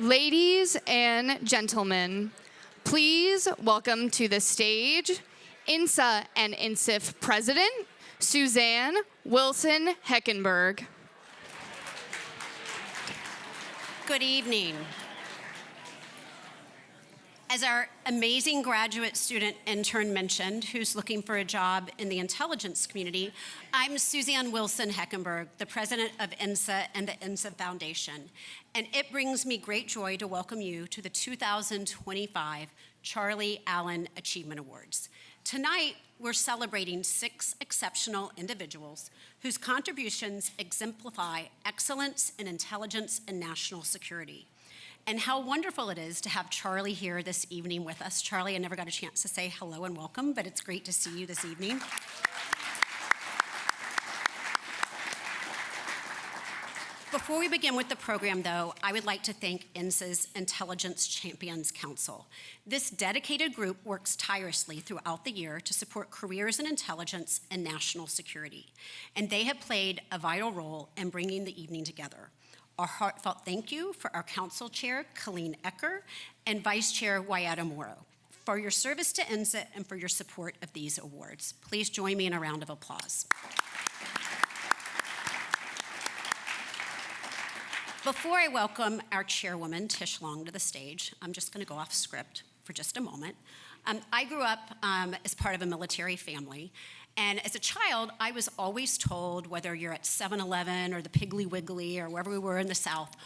Ladies and gentlemen, please welcome to the stage INSA and INSF President, Suzanne Wilson Heckenberg. Good evening. As our amazing graduate student intern mentioned, who's looking for a job in the intelligence community, I'm Suzanne Wilson Heckenberg, the president of INSA and the INSA Foundation. And it brings me great joy to welcome you to the 2025 Charlie Allen Achievement Awards. Tonight, we're celebrating 6 exceptional individuals whose contributions exemplify excellence in intelligence and national security. And how wonderful it is to have Charlie here this evening with us. Charlie, I never got a chance to say hello and welcome, but it's great to see you this evening. Before we begin with the program, though, I would like to thank INSA's Intelligence Champions Council. This dedicated group works tirelessly throughout the year to support careers in intelligence and national security. And they have played a vital role in bringing the evening together. A heartfelt thank you for our Council Chair, Colleen Ecker, and Vice Chair, Wayetta Morrow, for your service to INSA and for your support of these awards. Please join me in a round of applause. Before I welcome our chairwoman, Tish Long, to the stage, I'm just going to go off script for just a moment. I grew up as part of a military family. And as a child, I was always told, whether you're at 7-Eleven or the Piggly Wiggly or wherever we were in the South,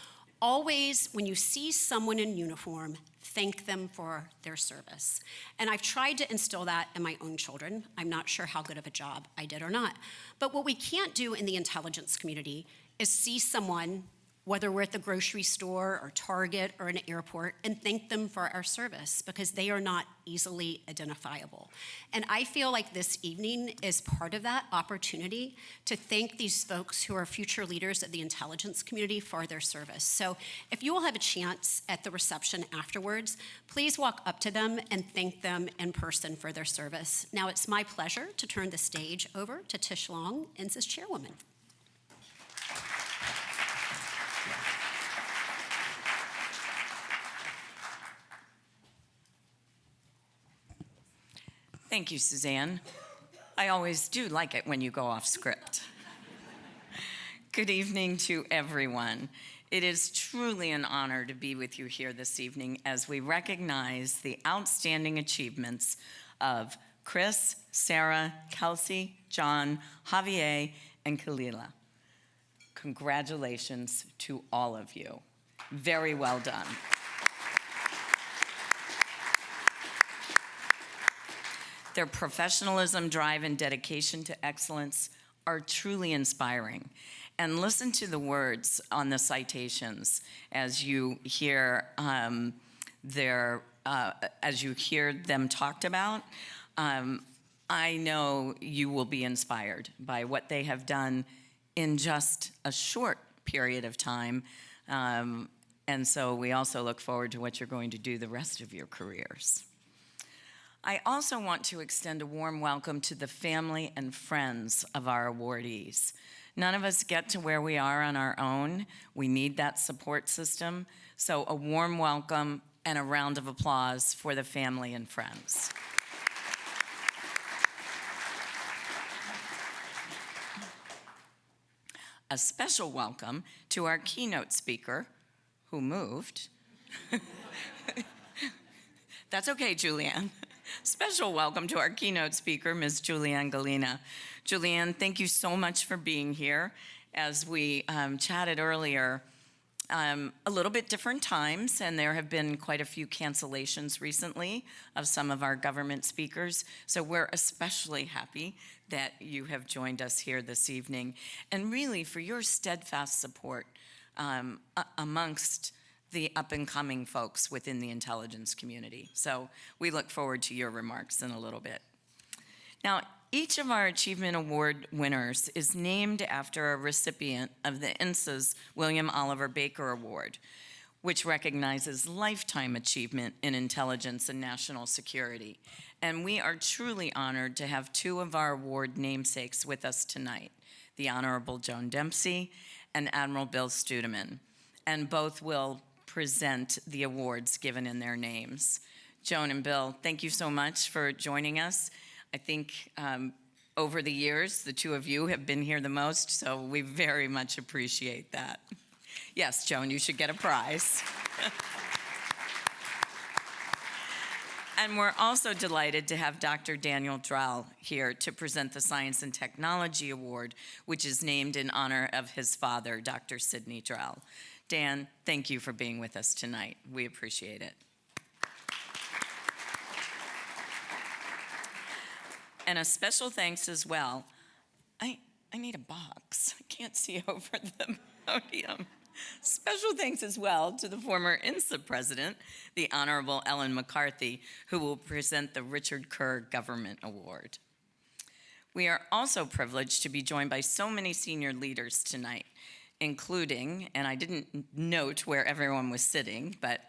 always, when you see someone in uniform, thank them for their service. And I've tried to instill that in my own children. I'm not sure how good of a job I did or not. But what we can't do in the intelligence community is see someone, whether we're at the grocery store or Target or an airport, and thank them for our service because they are not easily identifiable. And I feel like this evening is part of that opportunity to thank these folks who are future leaders of the intelligence community for their service. So if you will have a chance at the reception afterwards, please walk up to them and thank them in person for their service. Now it's my pleasure to turn the stage over to Tish Long, INSA's chairwoman. Thank you, Suzanne. I always do like it when you go off script. Good evening to everyone. It is truly an honor to be with you here this evening as we recognize the outstanding achievements of Kris, Sarah, Kelsey, John, Javier, and Carilli. Congratulations to all of you. Very well done. Their professionalism, drive, and dedication to excellence are truly inspiring. And listen to the words on the citations as you hear them talked about. I know you will be inspired by what they have done in just a short period of time. And so we also look forward to what you're going to do the rest of your careers. I also want to extend a warm welcome to the family and friends of our awardees. None of us get to where we are on our own. We need that support system. So a warm welcome and a round of applause for the family and friends. A special welcome to our keynote speaker, who moved. That's okay, Julianne. Special welcome to our keynote speaker, Ms. Julianne Galina. Julianne, thank you so much for being here. As we chatted earlier, a little bit different times, and there have been quite a few cancellations recently of some of our government speakers. So we're especially happy that you have joined us here this evening, and really for your steadfast support amongst the up-and-coming folks within the intelligence community. So we look forward to your remarks in a little bit. Now, each of our Achievement Award winners is named after a recipient of the INSA's William Oliver Baker Award, which recognizes lifetime achievement in intelligence and national security. And we are truly honored to have 2 of our award namesakes with us tonight, the Honorable Joan Dempsey and Admiral Bill Studeman. And both will present the awards given in their names. Joan and Bill, thank you so much for joining us. I think over the years, the two of you have been here the most, so we very much appreciate that. Yes, Joan, you should get a prize. And we're also delighted to have Dr. Daniel Drell here to present the Science and Technology Award, which is named in honor of his father, Dr. Sidney Drell. Dan, thank you for being with us tonight. We appreciate it. And a special thanks as well. I need a box. I can't see over the podium. Special thanks as well to the former INSA president, the Honorable Ellen McCarthy, who will present the Richard Kerr Government Award. We are also privileged to be joined by so many senior leaders tonight, including, and I didn't note where everyone was sitting, but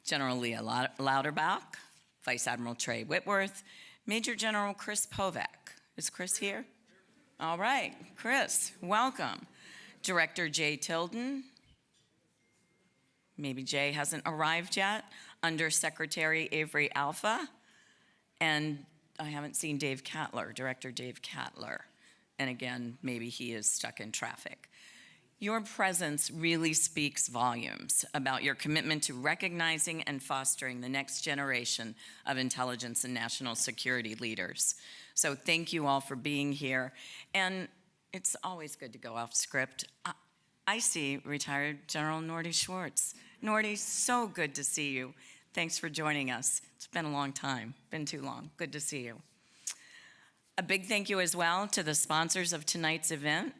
General Leah Louderback, Vice Admiral Trey Whitworth, Major General Kris Povak. Is Kris here? All right, Kris, welcome. Director Jay Tilden. Maybe Jay hasn't arrived yet. Undersecretary Avery Alpha. And I haven't seen Dave Cattler, Director Dave Cattler. And again, maybe he is stuck in traffic. Your presence really speaks volumes about your commitment to recognizing and fostering the next generation of intelligence and national security leaders. So thank you all for being here. And it's always good to go off script. I see retired General Nordy Schwartz. Nordy, so good to see you. Thanks for joining us. It's been a long time, been too long. Good to see you. A big thank you as well to the sponsors of tonight's event,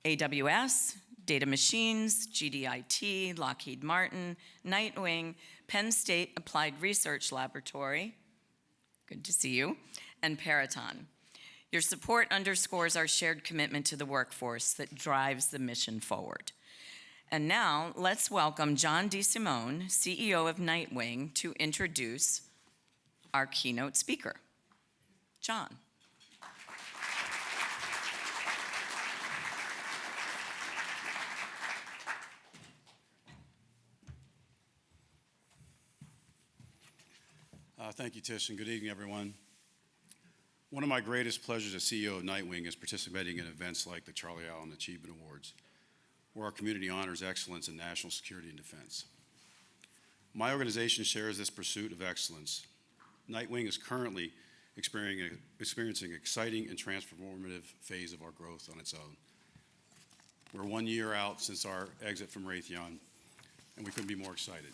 AWS, Data Machines, GDIT, Lockheed Martin, Nightwing, Penn State Applied Research Laboratory, good to see you, and Peraton. Your support underscores our shared commitment to the workforce that drives the mission forward. And now, let's welcome John DeSimone, CEO of Nightwing, to introduce our keynote speaker. John. Thank you, Tish, and good evening, everyone. One of my greatest pleasures as CEO of Nightwing is participating in events like the Charlie Allen Achievement Awards, where our community honors excellence in national security and defense. My organization shares this pursuit of excellence. Nightwing is currently experiencing an exciting and transformative phase of our growth on its own. We're 1 year out since our exit from Raytheon, and we couldn't be more excited.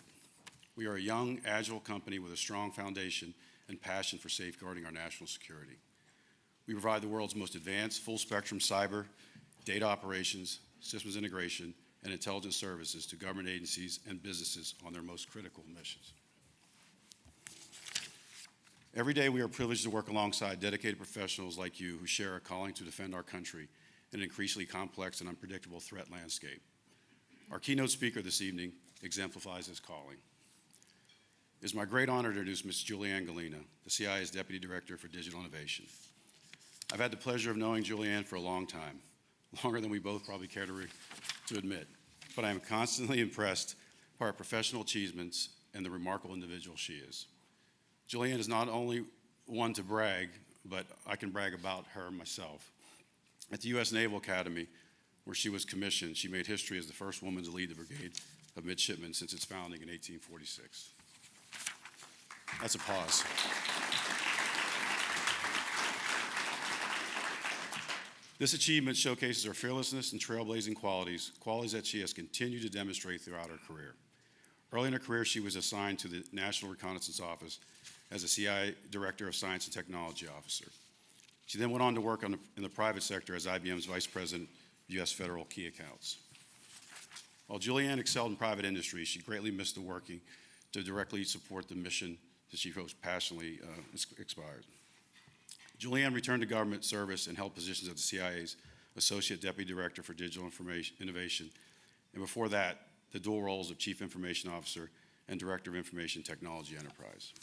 We are a young, agile company with a strong foundation and passion for safeguarding our national security. We provide the world's most advanced full-spectrum cyber, data operations, systems integration, and intelligence services to government agencies and businesses on their most critical missions. Every day we are privileged to work alongside dedicated professionals like you who share a calling to defend our country in an increasingly complex and unpredictable threat landscape. Our keynote speaker this evening exemplifies this calling. It is my great honor to introduce Ms. Julianne Galena, the CIA's Deputy Director for Digital Innovation. I've had the pleasure of knowing Julianne for a long time, longer than we both probably care to admit, but I am constantly impressed by her professional achievements and the remarkable individual she is. Julianne is not only one to brag, but I can brag about her myself. At the U.S. Naval Academy, where she was commissioned, she made history as the first woman to lead the Brigade of Midshipmen since its founding in 1846. That's a pause. This achievement showcases her fearlessness and trailblazing qualities that she has continued to demonstrate throughout her career. Early in her career, she was assigned to the National Reconnaissance Office as a CIA Director of Science and Technology Officer. She then went on to work in the private sector as IBM's Vice President of U.S. Federal Key Accounts. While Julianne excelled in private industry, she greatly missed the working to directly support the mission that she most passionately inspired. Julianne returned to government service and held positions at the CIA's Associate Deputy Director for Digital Innovation, and before that, the dual roles of Chief Information Officer and Director of Information Technology Enterprise.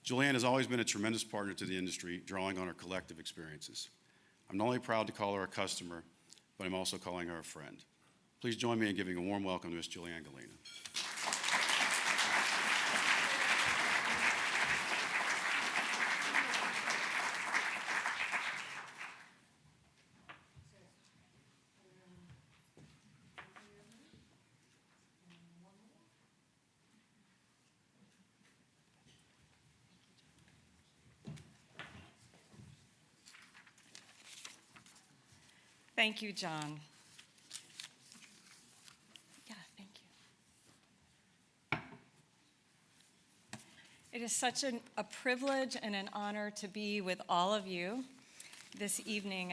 Julianne has always been a tremendous partner to the industry, drawing on her collective experiences. I'm not only proud to call her a customer, but I'm also calling her a friend. Please join me in giving a warm welcome to Ms. Julianne Galena. Thank you, John. Yeah, thank you. It is such a privilege and an honor to be with all of you this evening.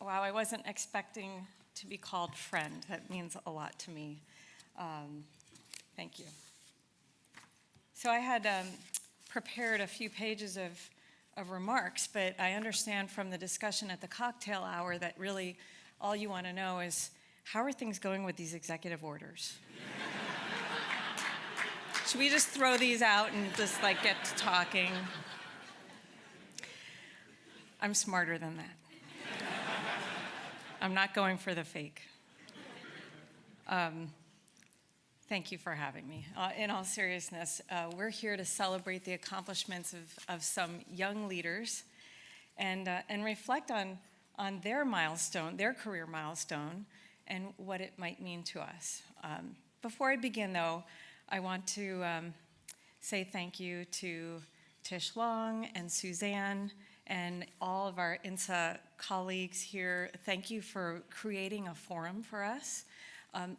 Wow, I wasn't expecting to be called friend. That means a lot to me. Thank you. So I had prepared a few pages of remarks, but I understand from the discussion at the cocktail hour that really all you want to know is, how are things going with these executive orders? Should we just throw these out and just get to talking? I'm smarter than that. I'm not going for the fake. Thank you for having me. In all seriousness, we're here to celebrate the accomplishments of some young leaders and reflect on their milestone, their career milestone, and what it might mean to us. Before I begin, though, I want to say thank you to Tish Long and Suzanne and all of our INSA colleagues here. Thank you for creating a forum for us.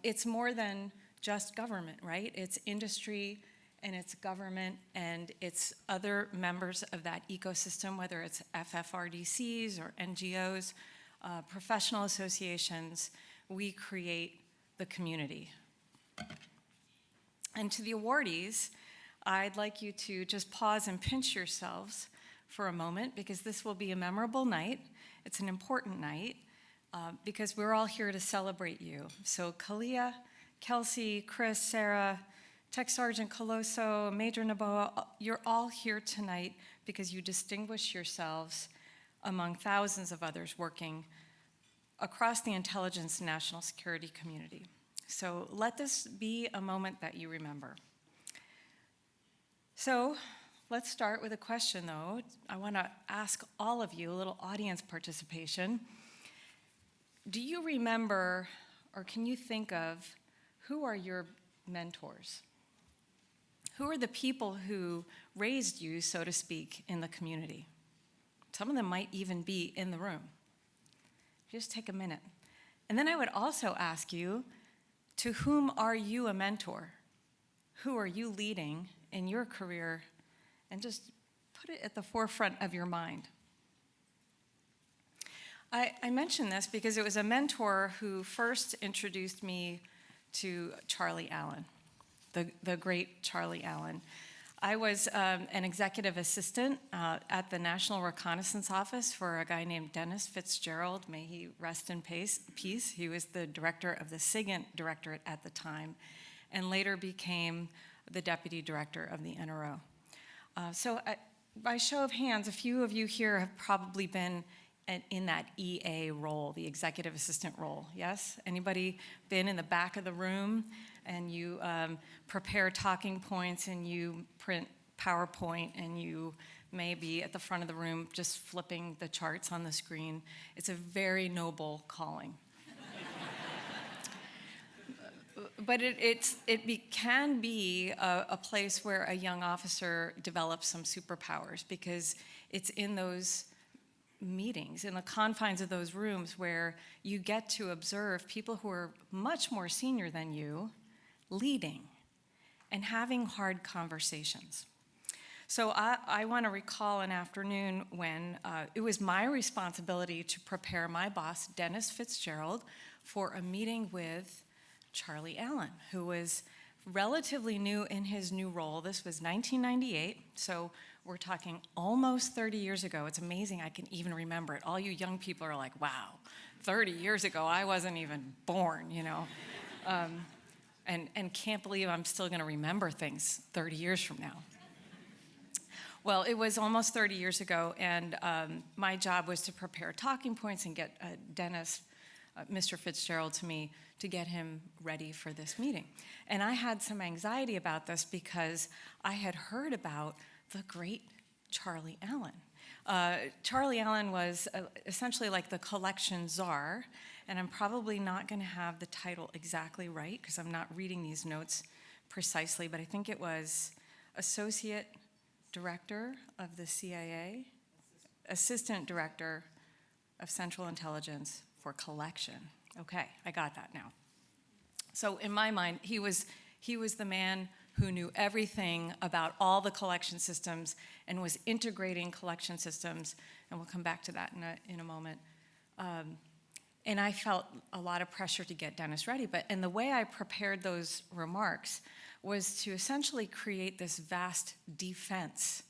It's more than just government, right? It's industry and it's government and it's other members of that ecosystem, whether it's FFRDCs or NGOs, professional associations. We create the community. And to the awardees, I'd like you to just pause and pinch yourselves for a moment, because this will be a memorable night. It's an important night because we're all here to celebrate you. So Kalia, Kelsey, Kris, Sarah, Tech Sergeant Coloso, Major Noboa, you're all here tonight because you distinguish yourselves among thousands of others working across the intelligence and national security community. So let this be a moment that you remember. So let's start with a question, though. I want to ask all of you a little audience participation. Do you remember, or can you think of, who are your mentors? Who are the people who raised you, so to speak, in the community? Some of them might even be in the room. Just take a minute. And then I would also ask you, to whom are you a mentor? Who are you leading in your career? And just put it at the forefront of your mind. I mention this because it was a mentor who first introduced me to Charlie Allen, the great Charlie Allen. I was an executive assistant at the National Reconnaissance Office for a guy named Dennis Fitzgerald. May he rest in peace. He was the director of the SIGINT Directorate at the time, and later became the deputy director of the NRO. So by show of hands, a few of you here have probably been in that EA role, the executive assistant role, yes? Anybody been in the back of the room and you prepare talking points and you print PowerPoint and you may be at the front of the room just flipping the charts on the screen? It's a very noble calling. But it can be a place where a young officer develops some superpowers, because it's in those meetings, in the confines of those rooms, where you get to observe people who are much more senior than you leading and having hard conversations. So I want to recall an afternoon when it was my responsibility to prepare my boss, Dennis Fitzgerald, for a meeting with Charlie Allen, who was relatively new in his new role. This was 1998, so we're talking almost 30 years ago. It's amazing I can even remember it. All you young people are like, wow, 30 years ago, I wasn't even born, you know. And can't believe I'm still going to remember things 30 years from now. Well, it was almost 30 years ago, and my job was to prepare talking points and get Dennis Mr. Fitzgerald to me to get him ready for this meeting. And I had some anxiety about this because I had heard about the great Charlie Allen. Charlie Allen was essentially like the collection czar, and I'm probably not going to have the title exactly right because I'm not reading these notes precisely, but I think it was Associate Director of the CIA, Assistant Director of Central Intelligence for Collection. Okay, I got that now. So in my mind, he was the man who knew everything about all the collection systems and was integrating collection systems, and we'll come back to that in a moment. And I felt a lot of pressure to get Dennis ready, and the way I prepared those remarks was to essentially create this vast defense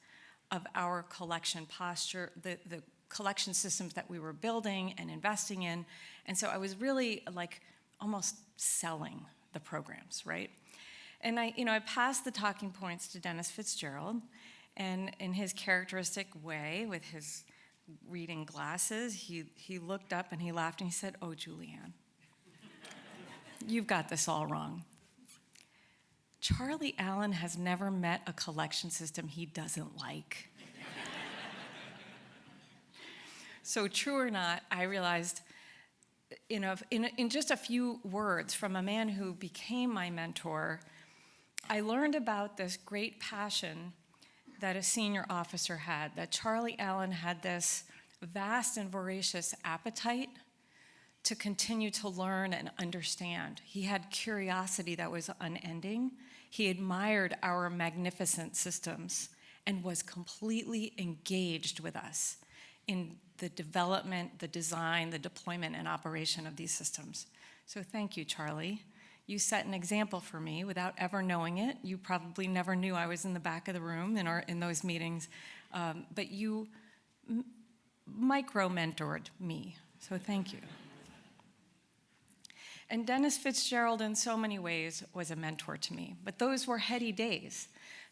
of our collection posture, the collection systems that we were building and investing in. And so I was really like almost selling the programs, right? And I passed the talking points to Dennis Fitzgerald, and in his characteristic way, with his reading glasses, he looked up and he laughed and he said, "Oh, Julianne, you've got this all wrong. Charlie Allen has never met a collection system he doesn't like." So true or not, I realized in just a few words from a man who became my mentor, I learned about this great passion that a senior officer had, that Charlie Allen had this vast and voracious appetite to continue to learn and understand. He had curiosity that was unending. He admired our magnificent systems and was completely engaged with us in the development, the design, the deployment, and operation of these systems. So thank you, Charlie. You set an example for me without ever knowing it. You probably never knew I was in the back of the room in those meetings, but you micro-mentored me, so thank you. And Dennis Fitzgerald, in so many ways, was a mentor to me, but those were heady days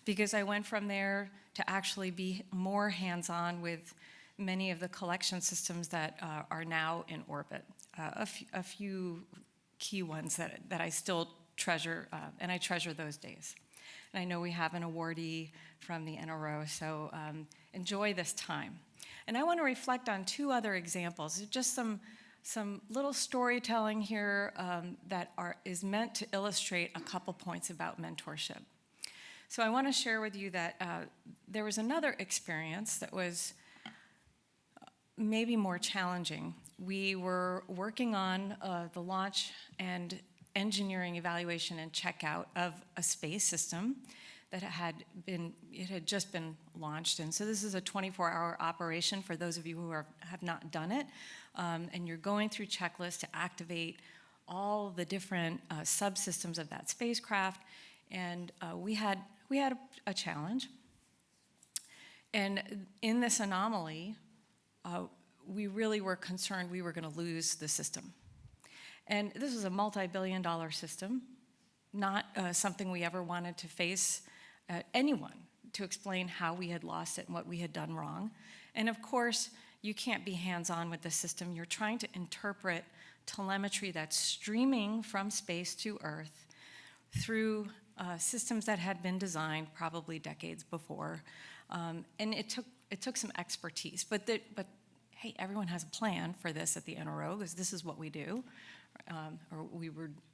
because I went from there to actually be more hands-on with many of the collection systems that are now in orbit. A few key ones that I still treasure, and I treasure those days. And I know we have an awardee from the NRO, so enjoy this time. And I want to reflect on two other examples, just some little storytelling here that is meant to illustrate a couple points about mentorship. So I want to share with you that there was another experience that was maybe more challenging. We were working on the launch and engineering evaluation and checkout of a space system that had just been launched. And so this is a 24-hour operation for those of you who have not done it. And you're going through checklists to activate all the different subsystems of that spacecraft. And we had a challenge. And in this anomaly, we really were concerned we were going to lose the system. And this was a multi-billion-dollar system, not something we ever wanted to face anyone to explain how we had lost it and what we had done wrong. And of course, you can't be hands-on with the system. You're trying to interpret telemetry that's streaming from space to Earth through systems that had been designed probably decades before. And it took some expertise. But hey, everyone has a plan for this at the NRO, because this is what we do.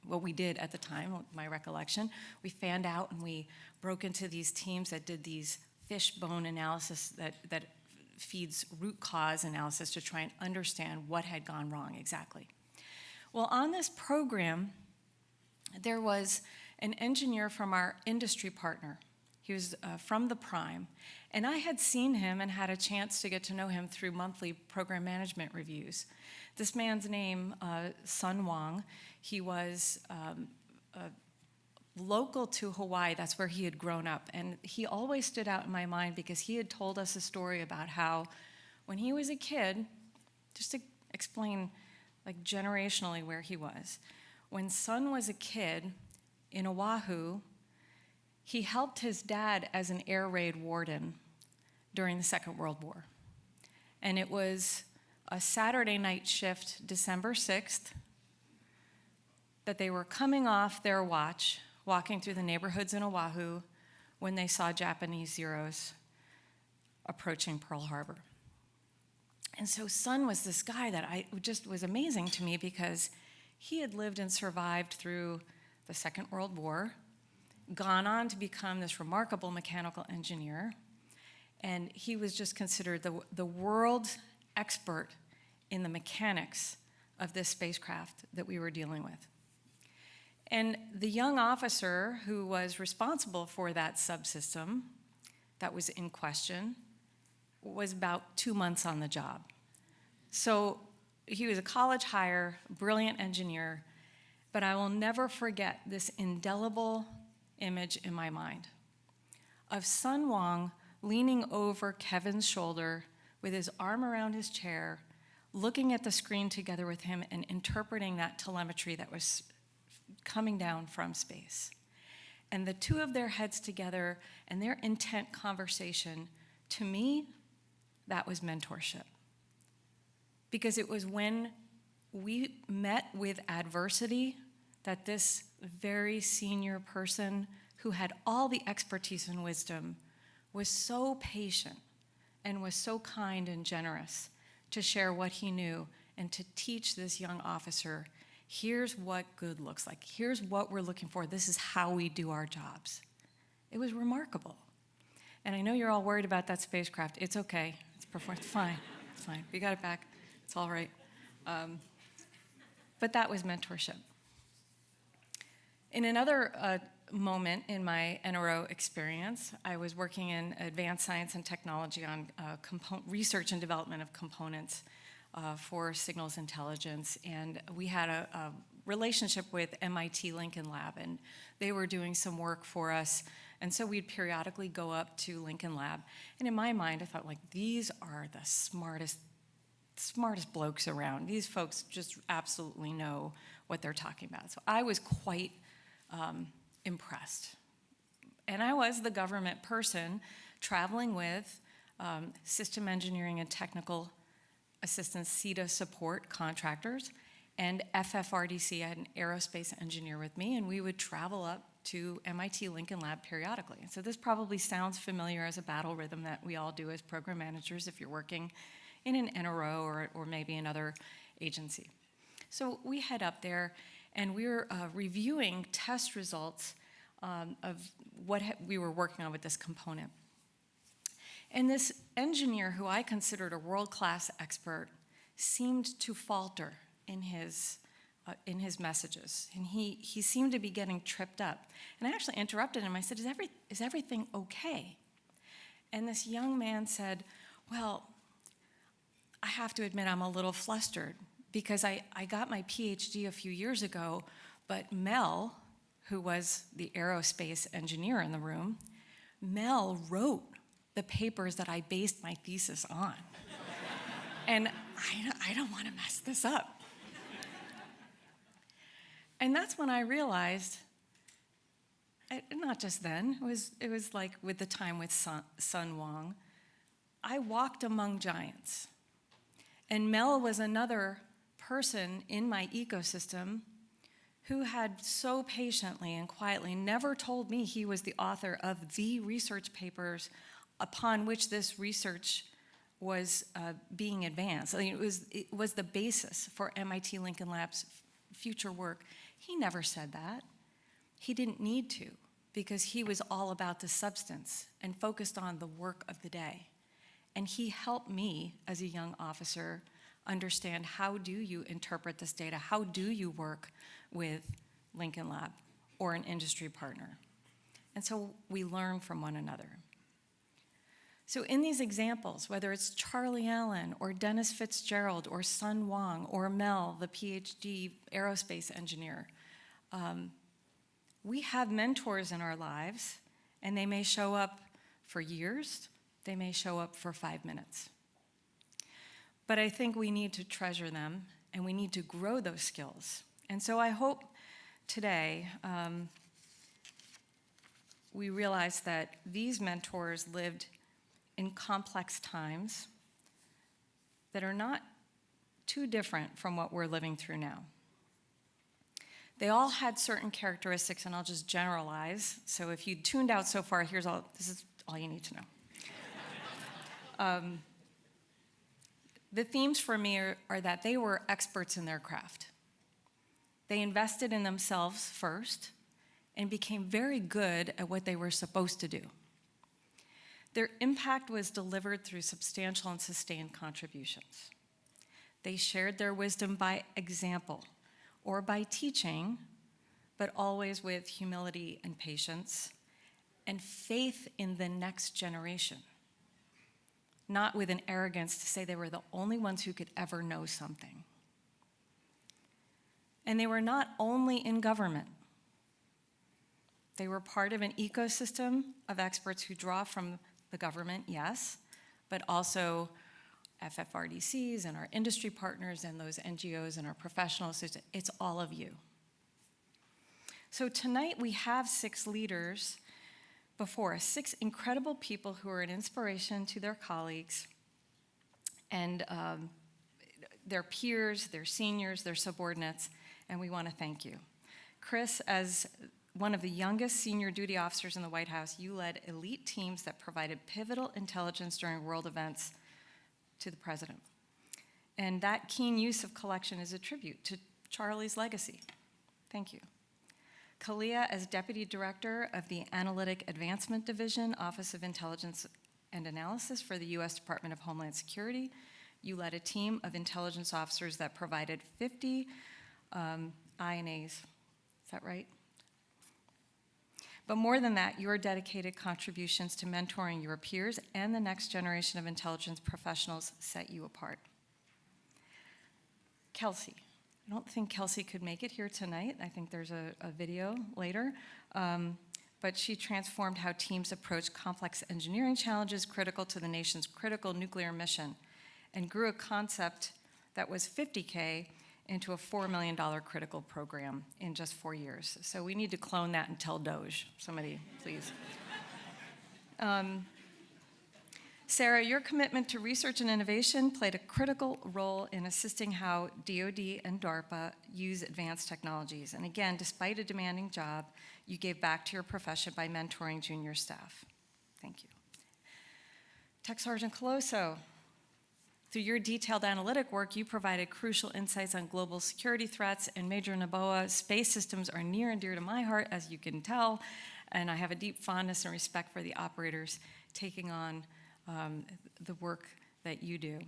What we did at the time, my recollection. We fanned out and we broke into these teams that did these fishbone analysis that feeds root cause analysis to try and understand what had gone wrong exactly. Well, on this program, there was an engineer from our industry partner. He was from the Prime, and I had seen him and had a chance to get to know him through monthly program management reviews. This man's name, Sun Wang, he was local to Hawaii. That's where he had grown up, and he always stood out in my mind because he had told us a story about how when he was a kid, just to explain like generationally where he was, when Sun was a kid in Oahu, he helped his dad as an air raid warden during the Second World War. And it was a Saturday night shift, December 6th, that they were coming off their watch, walking through the neighborhoods in Oahu, when they saw Japanese Zeros approaching Pearl Harbor. And so Sun was this guy that just was amazing to me because he had lived and survived through the Second World War, gone on to become this remarkable mechanical engineer, and he was just considered the world expert in the mechanics of this spacecraft that we were dealing with. And the young officer who was responsible for that subsystem that was in question was about 2 months on the job. So he was a college hire, brilliant engineer, but I will never forget this indelible image in my mind of Sun Wang leaning over Kevin's shoulder with his arm around his chair, looking at the screen together with him and interpreting that telemetry that was coming down from space. And the two of their heads together and their intent conversation, to me, that was mentorship. Because it was when we met with adversity that this very senior person who had all the expertise and wisdom was so patient and was so kind and generous to share what he knew and to teach this young officer, here's what good looks like. Here's what we're looking for. This is how we do our jobs. It was remarkable. And I know you're all worried about that spacecraft. It's okay. It's performed fine. It's fine. We got it back. It's all right. But that was mentorship. In another moment in my NRO experience, I was working in advanced science and technology on research and development of components for signals intelligence, and we had a relationship with MIT Lincoln Lab, and they were doing some work for us, and so we'd periodically go up to Lincoln Lab, and in my mind, I thought, like, these are the smartest blokes around. These folks just absolutely know what they're talking about. So I was quite impressed. And I was the government person traveling with system engineering and technical assistance, CETA support contractors, and FFRDC. I had an aerospace engineer with me, and we would travel up to MIT Lincoln Lab periodically. And so this probably sounds familiar as a battle rhythm that we all do as program managers if you're working in an NRO or maybe another agency. So we head up there, and we're reviewing test results of what we were working on with this component. And this engineer, who I considered a world-class expert, seemed to falter in his messages, and he seemed to be getting tripped up. And I actually interrupted him. I said, "Is everything okay?" And this young man said, "Well, I have to admit I'm a little flustered because I got my PhD a few years ago, but Mel, who was the aerospace engineer in the room, Mel wrote the papers that I based my thesis on. And I don't want to mess this up." And that's when I realized, not just then, it was like with the time with Sun Wang, I walked among giants. And Mel was another person in my ecosystem who had so patiently and quietly never told me he was the author of the research papers upon which this research was being advanced. I mean, it was the basis for MIT Lincoln Lab's future work. He never said that. He didn't need to, because he was all about the substance and focused on the work of the day. And he helped me as a young officer understand, how do you interpret this data? How do you work with Lincoln Lab or an industry partner? And so we learn from one another. So in these examples, whether it's Charlie Allen or Dennis Fitzgerald or Sun Wang or Mel, the PhD aerospace engineer, we have mentors in our lives, and they may show up for years, they may show up for 5 minutes. But I think we need to treasure them, and we need to grow those skills. And so I hope today we realize that these mentors lived in complex times that are not too different from what we're living through now. They all had certain characteristics, and I'll just generalize. So if you tuned out so far, this is all you need to know. The themes for me are that they were experts in their craft. They invested in themselves first and became very good at what they were supposed to do. Their impact was delivered through substantial and sustained contributions. They shared their wisdom by example or by teaching, but always with humility and patience and faith in the next generation, not with an arrogance to say they were the only ones who could ever know something. And they were not only in government. They were part of an ecosystem of experts who draw from the government, yes, but also FFRDCs and our industry partners and those NGOs and our professionals. It's all of you. So tonight we have 6 leaders before us, 6 incredible people who are an inspiration to their colleagues and their peers, their seniors, their subordinates, and we want to thank you. Kris, as one of the youngest senior duty officers in the White House, you led elite teams that provided pivotal intelligence during world events to the president. And that keen use of collection is a tribute to Charlie's legacy. Thank you. Kalia, as Deputy Director of the Analytic Advancement Division, Office of Intelligence and Analysis for the U.S. Department of Homeland Security, you led a team of intelligence officers that provided 50 INAs. Is that right? But more than that, your dedicated contributions to mentoring your peers and the next generation of intelligence professionals set you apart. Kelsey. I don't think Kelsey could make it here tonight. I think there's a video later. But she transformed how teams approach complex engineering challenges critical to the nation's critical nuclear mission and grew a concept that was $50K into a $4 million critical program in just 4 years. So we need to clone that and tell Doge. Somebody, please. Sarah, your commitment to research and innovation played a critical role in assisting how DoD and DARPA use advanced technologies. And again, despite a demanding job, you gave back to your profession by mentoring junior staff. Thank you. Tech Sergeant Colosso, through your detailed analytic work, you provided crucial insights on global security threats, and Major Noboa, space systems are near and dear to my heart, as you can tell, and I have a deep fondness and respect for the operators taking on the work that you do,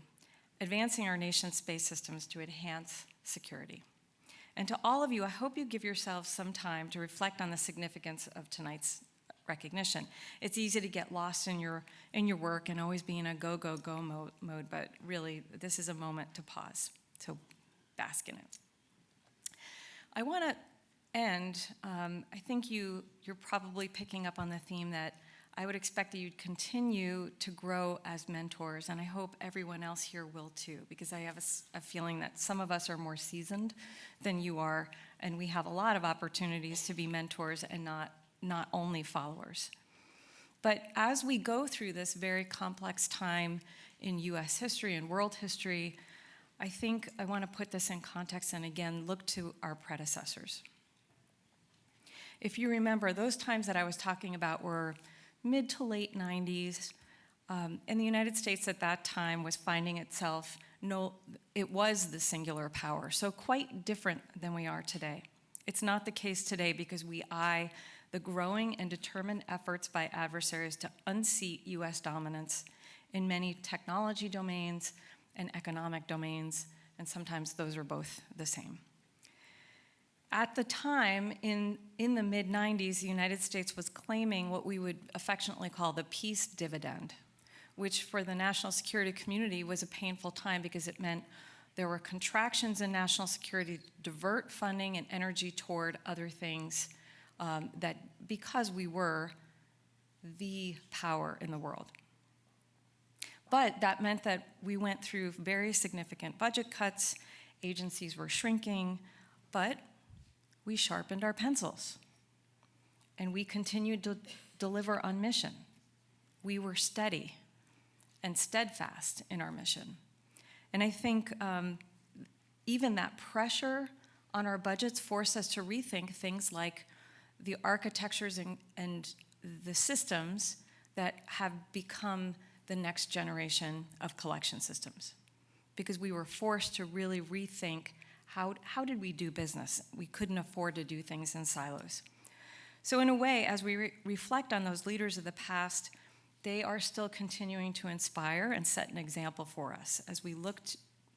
advancing our nation's space systems to enhance security. And to all of you, I hope you give yourselves some time to reflect on the significance of tonight's recognition. It's easy to get lost in your work and always be in a go, go, go mode, but really, this is a moment to pause, so bask in it. I want to end, I think you're probably picking up on the theme that I would expect that you'd continue to grow as mentors, and I hope everyone else here will too, because I have a feeling that some of us are more seasoned than you are, and we have a lot of opportunities to be mentors and not only followers. But as we go through this very complex time in US history and world history, I think I want to put this in context and again look to our predecessors. If you remember, those times that I was talking about were mid to late 90s, and the United States at that time was finding itself, it was the singular power, so quite different than we are today. It's not the case today because we eye the growing and determined efforts by adversaries to unseat US dominance in many technology domains and economic domains, and sometimes those are both the same. At the time, in the mid-90s, the United States was claiming what we would affectionately call the peace dividend, which for the national security community was a painful time because it meant there were contractions in national security to divert funding and energy toward other things that because we were the power in the world. But that meant that we went through very significant budget cuts, agencies were shrinking, but we sharpened our pencils, and we continued to deliver on mission. We were steady and steadfast in our mission. And I think even that pressure on our budgets forced us to rethink things like the architectures and the systems that have become the next generation of collection systems. Because we were forced to really rethink how did we do business? We couldn't afford to do things in silos. So in a way, as we reflect on those leaders of the past, they are still continuing to inspire and set an example for us. As we look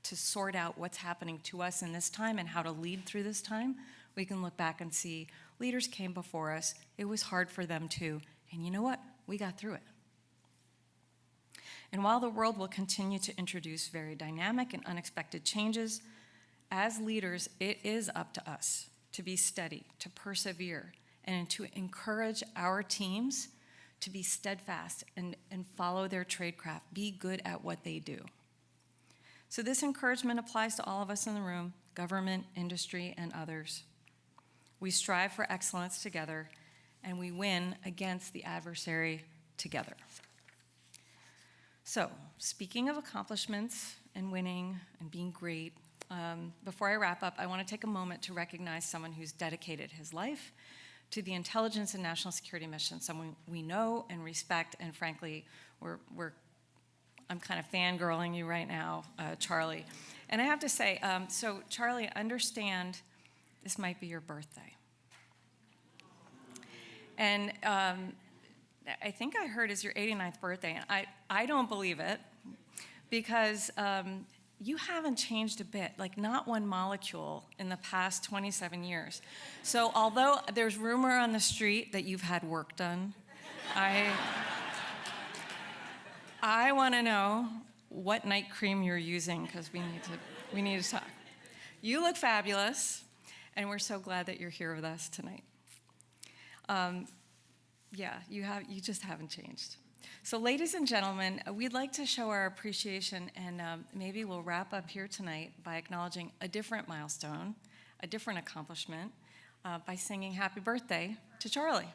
to sort out what's happening to us in this time and how to lead through this time, we can look back and see leaders came before us. It was hard for them too. And you know what? We got through it. And while the world will continue to introduce very dynamic and unexpected changes, as leaders, it is up to us to be steady, to persevere, and to encourage our teams to be steadfast and follow their tradecraft, be good at what they do. So this encouragement applies to all of us in the room, government, industry, and others. We strive for excellence together, and we win against the adversary together. So, speaking of accomplishments and winning and being great, before I wrap up, I want to take a moment to recognize someone who's dedicated his life to the intelligence and national security mission, someone we know and respect, and frankly, I'm kind of fangirling you right now, Charlie. And I have to say, so Charlie, understand this might be your birthday. And I think I heard it's your 89th birthday, and I don't believe it, because you haven't changed a bit, like not one molecule in the past 27 years. So although there's rumor on the street that you've had work done, I want to know what night cream you're using, because we need to talk. You look fabulous, and we're so glad that you're here with us tonight. Yeah, you just haven't changed. So ladies and gentlemen, we'd like to show our appreciation, and maybe we'll wrap up here tonight by acknowledging a different milestone, a different accomplishment, by singing happy birthday to Charlie.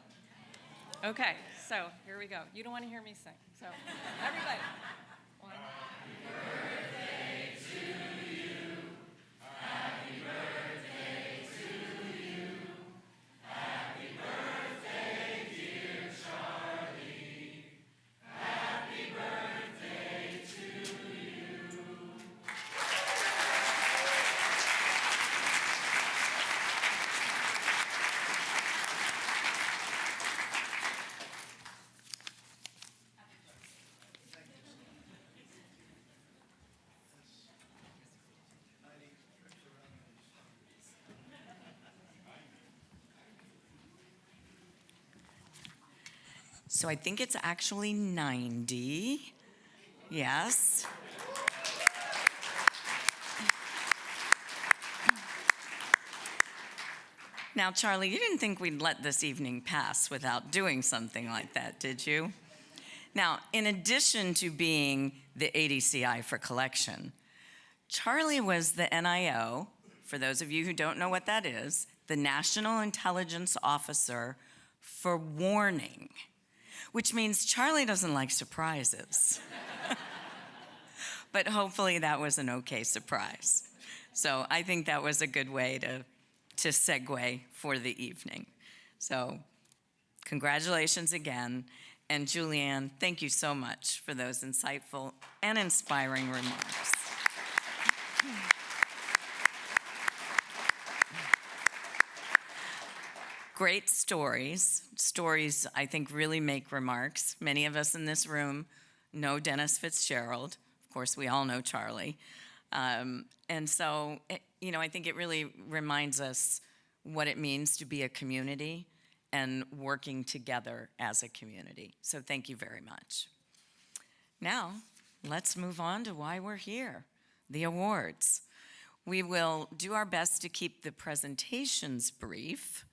Okay, so here we go. You don't want to hear me sing, so everybody. One. So I think it's actually 90. Yes. Now, Charlie, you didn't think we'd let this evening pass without doing something like that, did you? Now, in addition to being the ADCI for collection, Charlie was the NIO, for those of you who don't know what that is, the National Intelligence Officer for warning, which means Charlie doesn't like surprises. But hopefully that was an okay surprise. So I think that was a good way to segue for the evening. So congratulations again. And Julianne, thank you so much for those insightful and inspiring remarks. Great stories. Stories, I think, really make remarks. Many of us in this room know Dennis Fitzgerald. Of course, we all know Charlie. And so, I think it really reminds us what it means to be a community and working together as a community. So thank you very much. Now, let's move on to why we're here, the awards. We will do our best to keep the presentations brief,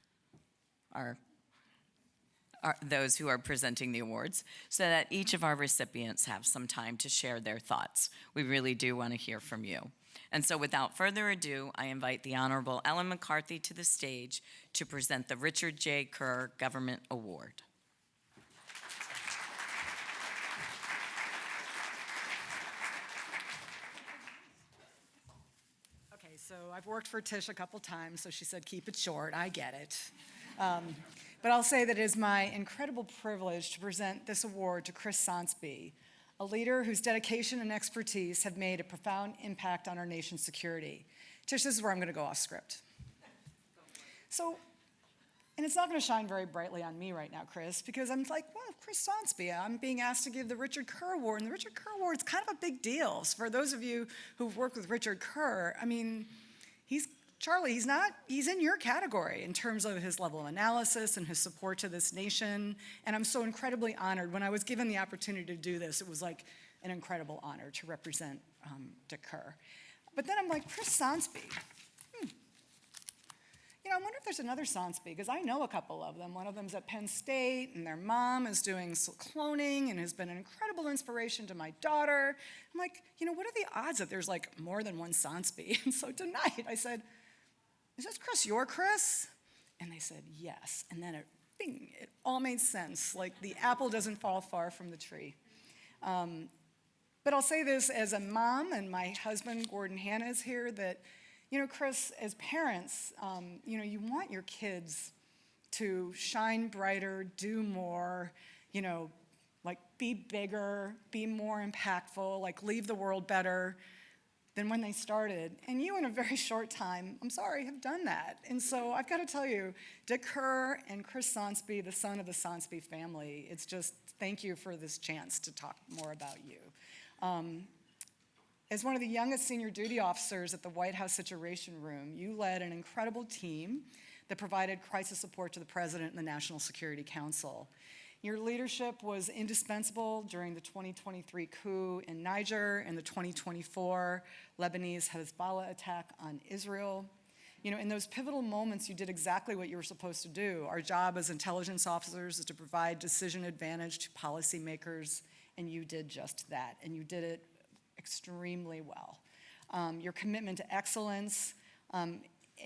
those who are presenting the awards, so that each of our recipients have some time to share their thoughts. We really do want to hear from you. And so without further ado, I invite the Honorable Ellen McCarthy to the stage to present the Richard J. Kerr Government Award. Okay, So I've worked for Tish a couple times, so she said, keep it short. I get it. But I'll say that it is my incredible privilege to present this award to Kris Sonsteby, a leader whose dedication and expertise have made a profound impact on our nation's security. Tish, this is where I'm going to go off script. So, and it's not going to shine very brightly on me right now, Kris, because I'm like, well, Kris Sonsteby, I'm being asked to give the Richard Kerr Award, and the Richard Kerr Award is kind of a big deal. So for those of you who've worked with Richard Kerr, I mean, he's in your category in terms of his level of analysis and his support to this nation, and I'm so incredibly honored. When I was given the opportunity to do this, it was like an incredible honor to represent Dick Kerr. But then I'm like, Kris Sonsteby, you know, I wonder if there's another Sonsteby, because I know a couple of them. One of them's at Penn State, and their mom is doing cloning and has been an incredible inspiration to my daughter. I'm like, you know, what are the odds that there's like more than one Sonsteby? And so tonight I said, is this Kris, your Kris? And they said, yes. And then it all made sense. Like the apple doesn't fall far from the tree. But I'll say this as a mom, and my husband, Gordon Hanna, is here, that, you know, Kris, as parents, you know, you want your kids to shine brighter, do more, you know, like be bigger, be more impactful, like leave the world better than when they started. And you, in a very short time, I'm sorry, have done that. And so I've got to tell you, Dick Kerr and Kris Sonsteby, the son of the Sonsteby family, it's just thank you for this chance to talk more about you. As one of the youngest senior duty officers at the White House Situation Room, you led an incredible team that provided crisis support to the President and the National Security Council. Your leadership was indispensable during the 2023 coup in Niger and the 2024 Lebanese Hezbollah attack on Israel. You know, in those pivotal moments, you did exactly what you were supposed to do. Our job as intelligence officers is to provide decision advantage to policymakers, and you did just that, and you did it extremely well. Your commitment to excellence,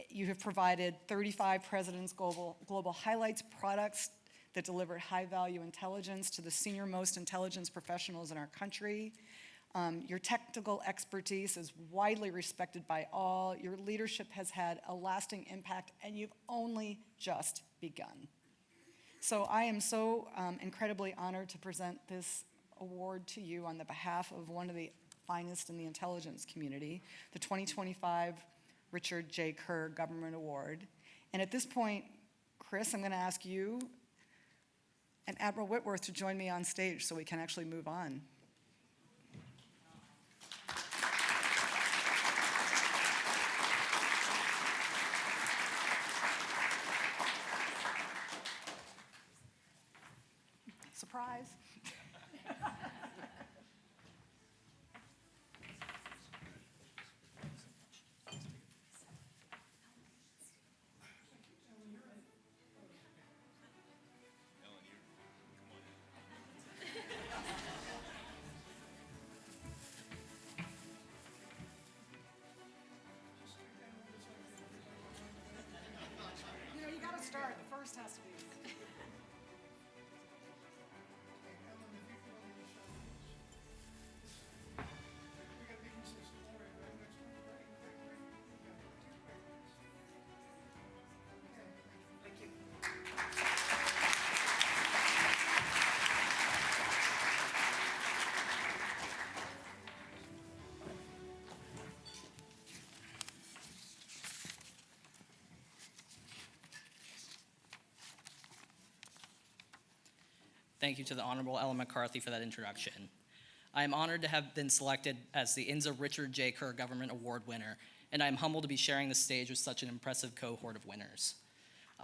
you have provided 35 President's Global Highlights products that delivered high-value intelligence to the senior-most intelligence professionals in our country. Your technical expertise is widely respected by all. Your leadership has had a lasting impact, and you've only just begun. So I am so incredibly honored to present this award to you on the behalf of one of the finest in the intelligence community, the 2025 Richard J. Kerr Government Award. And at this point, Kris, I'm going to ask you and Admiral Whitworth to join me on stage so we can actually move on. Surprise. You know, you got to start. The first has to be. Thank you to the Honorable Ellen McCarthy for that introduction. I am honored to have been selected as the INSA Richard J. Kerr Government Award winner, and I am humbled to be sharing the stage with such an impressive cohort of winners.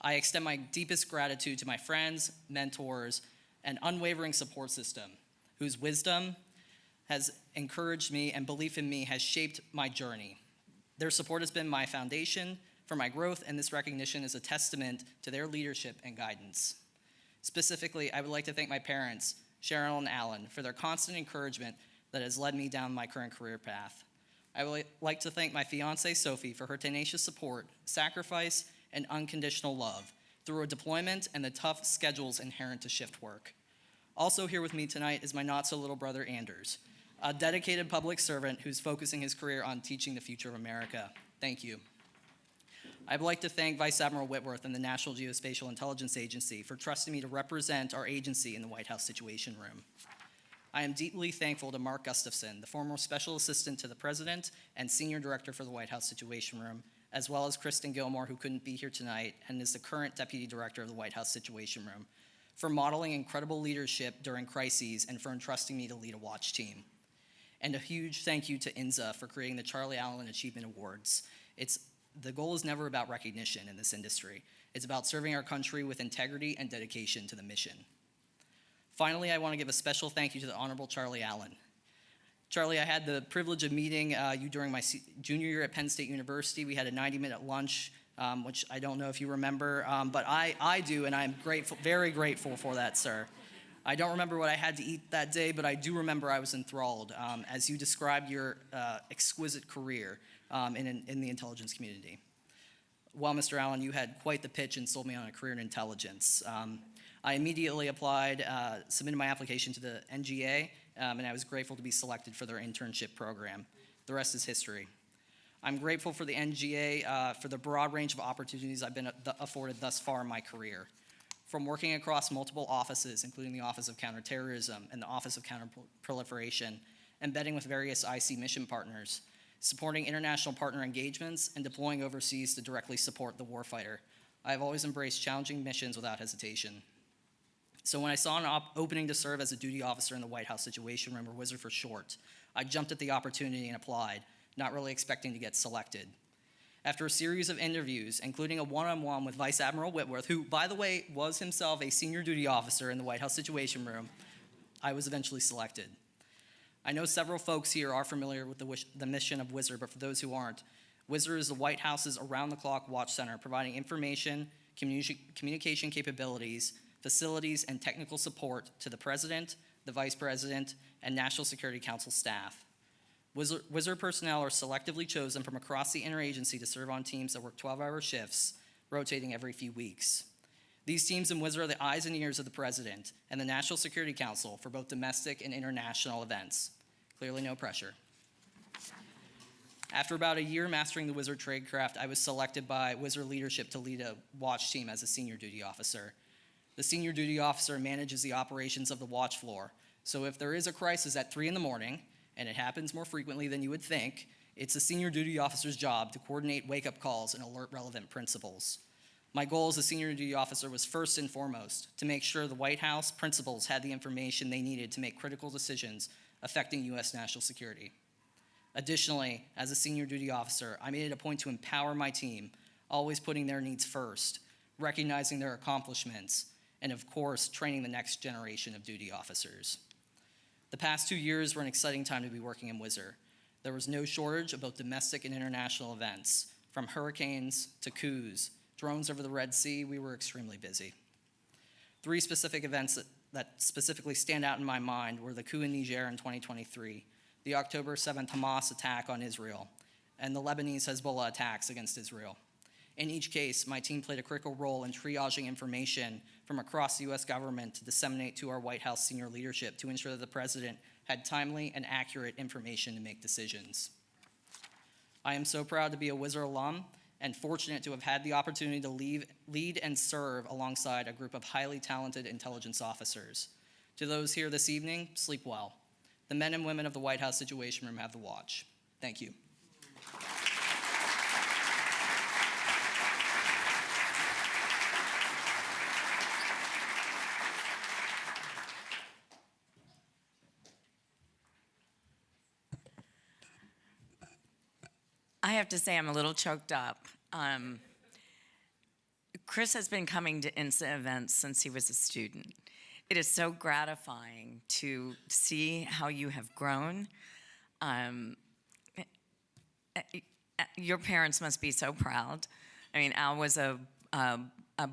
I extend my deepest gratitude to my friends, mentors, and unwavering support system, whose wisdom has encouraged me and belief in me has shaped my journey. Their support has been my foundation for my growth, and this recognition is a testament to their leadership and guidance. Specifically, I would like to thank my parents, Cheryl and Alan, for their constant encouragement that has led me down my current career path. I would like to thank my fiancée, Sophie, for her tenacious support, sacrifice, and unconditional love through a deployment and the tough schedules inherent to shift work. Also here with me tonight is my not-so-little brother, Anders, a dedicated public servant who's focusing his career on teaching the future of America. Thank you. I'd like to thank Vice Admiral Whitworth and the National Geospatial Intelligence Agency for trusting me to represent our agency in the White House Situation Room. I am deeply thankful to Mark Gustafson, the former Special Assistant to the President and Senior Director for the White House Situation Room, as well as Kristen Gilmore, who couldn't be here tonight and is the current Deputy Director of the White House Situation Room, for modeling incredible leadership during crises and for entrusting me to lead a watch team. And a huge thank you to INSA for creating the Charlie Allen Achievement Awards. The goal is never about recognition in this industry. It's about serving our country with integrity and dedication to the mission. Finally, I want to give a special thank you to the Honorable Charlie Allen. Charlie, I had the privilege of meeting you during my junior year at Penn State University. We had a 90-minute lunch, which I don't know if you remember, but I do, and I'm grateful, very grateful for that, sir. I don't remember what I had to eat that day, but I do remember I was enthralled as you described your exquisite career in the intelligence community. Well, Mr. Allen, you had quite the pitch and sold me on a career in intelligence. I immediately applied, submitted my application to the NGA, and I was grateful to be selected for their internship program. The rest is history. I'm grateful for the NGA for the broad range of opportunities I've been afforded thus far in my career. From working across multiple offices, including the Office of Counterterrorism and the Office of Counterproliferation, embedding with various IC mission partners, supporting international partner engagements, and deploying overseas to directly support the warfighter. I have always embraced challenging missions without hesitation. So when I saw an opening to serve as a duty officer in the White House Situation Room, or WISR for short, I jumped at the opportunity and applied, not really expecting to get selected. After a series of interviews, including a one-on-one with Vice Admiral Whitworth, who, by the way, was himself a senior duty officer in the White House Situation Room, I was eventually selected. I know several folks here are familiar with the mission of WISR, but for those who aren't, WISR is the White House's around-the-clock watch center, providing information, communication capabilities, facilities, and technical support to the President, the Vice President, and National Security Council staff. WISR personnel are selectively chosen from across the interagency to serve on teams that work 12-hour shifts, rotating every few weeks. These teams in WISR are the eyes and ears of the President and the National Security Council for both domestic and international events. Clearly no pressure. After about a year mastering the WISR tradecraft, I was selected by WISR leadership to lead a watch team as a senior duty officer. The senior duty officer manages the operations of the watch floor, so if there is a crisis at 3 in the morning, and it happens more frequently than you would think, it's the senior duty officer's job to coordinate wake-up calls and alert relevant principals. My goal as a senior duty officer was first and foremost to make sure the White House principals had the information they needed to make critical decisions affecting U.S. national security. Additionally, as a senior duty officer, I made it a point to empower my team, always putting their needs first, recognizing their accomplishments, and of course, training the next generation of duty officers. The past 2 years were an exciting time to be working in WISR. There was no shortage of both domestic and international events, from hurricanes to coups, drones over the Red Sea. We were extremely busy. 3 specific events that specifically stand out in my mind were the coup in Niger in 2023, the October 7th Hamas attack on Israel, and the Lebanese Hezbollah attacks against Israel. In each case, my team played a critical role in triaging information from across the U.S. government to disseminate to our White House senior leadership to ensure that the President had timely and accurate information to make decisions. I am so proud to be a WISR alum and fortunate to have had the opportunity to lead and serve alongside a group of highly talented intelligence officers. To those here this evening, sleep well. The men and women of the White House Situation Room have the watch. Thank you. I have to say I'm a little choked up. Kris has been coming to INSA events since he was a student. It is so gratifying to see how you have grown. Your parents must be so proud. I mean, Al was a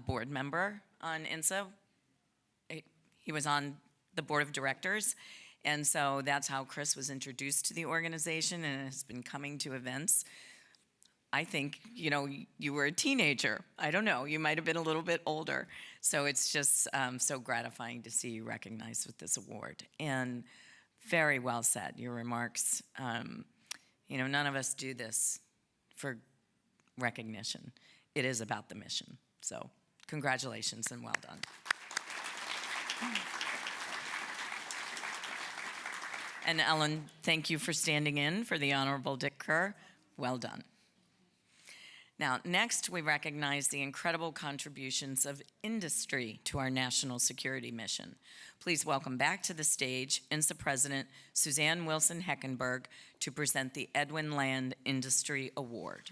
board member on INSA. He was on the board of directors. And so that's how Kris was introduced to the organization and has been coming to events. I think, you were a teenager. I don't know, you might have been a little bit older. So it's just so gratifying to see you recognized with this award. And very well said, your remarks. None of us do this for recognition. It is about the mission. So congratulations and well done. And Ellen, thank you for standing in for the Honorable Dick Kerr. Well done. Now, next, we recognize the incredible contributions of industry to our national security mission. Please welcome back to the stage INSA President Suzanne Wilson Heckenberg to present the Edwin Land Industry Award.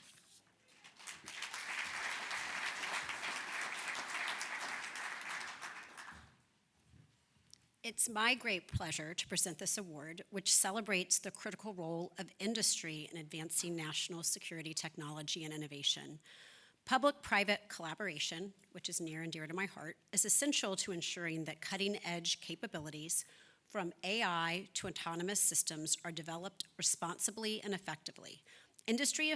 It's my great pleasure to present this award, which celebrates the critical role of industry in advancing national security technology and innovation. Public-private collaboration, which is near and dear to my heart, is essential to ensuring that cutting-edge capabilities, from AI to autonomous systems, are developed responsibly and effectively. Industry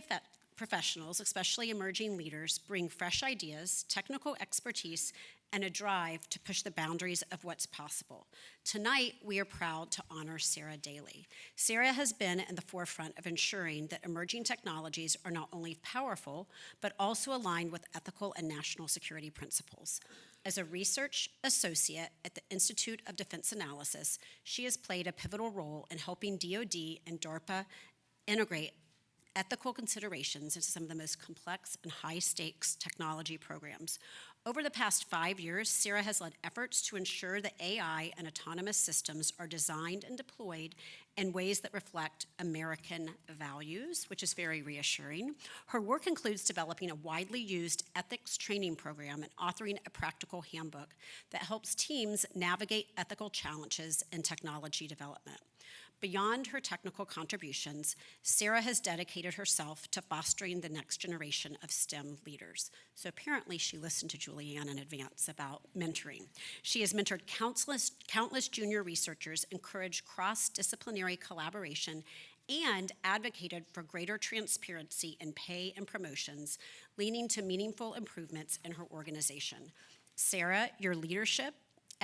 professionals, especially emerging leaders, bring fresh ideas, technical expertise, and a drive to push the boundaries of what's possible. Tonight, we are proud to honor Sarah Daly. Sarah has been in the forefront of ensuring that emerging technologies are not only powerful, but also aligned with ethical and national security principles. As a research associate at the Institute of Defense Analysis, she has played a pivotal role in helping DoD and DARPA integrate ethical considerations into some of the most complex and high-stakes technology programs. Over the past 5 years, Sarah has led efforts to ensure that AI and autonomous systems are designed and deployed in ways that reflect American values, which is very reassuring. Her work includes developing a widely used ethics training program and authoring a practical handbook that helps teams navigate ethical challenges in technology development. Beyond her technical contributions, Sarah has dedicated herself to fostering the next generation of STEM leaders. So apparently she listened to Julianne in advance about mentoring. She has mentored countless junior researchers, encouraged cross-disciplinary collaboration, and advocated for greater transparency in pay and promotions, leading to meaningful improvements in her organization. Sarah, your leadership,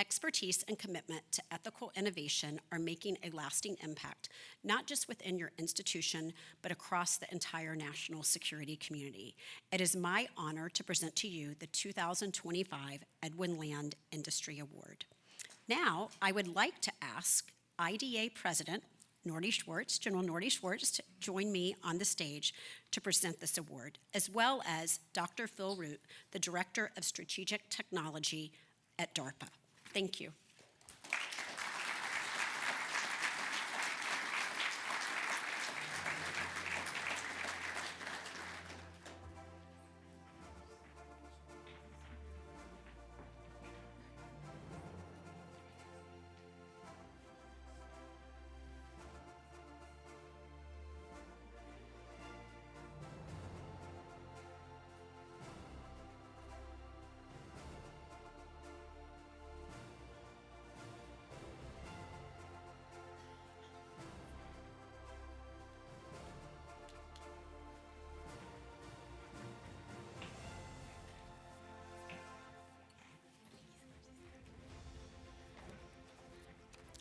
expertise, and commitment to ethical innovation are making a lasting impact, not just within your institution, but across the entire national security community. It is my honor to present to you the 2025 Edwin Land Industry Award. Now, I would like to ask IDA President General Nordy Schwartz, to join me on the stage to present this award, as well as Dr. Phil Root, the Director of Strategic Technology at DARPA. Thank you.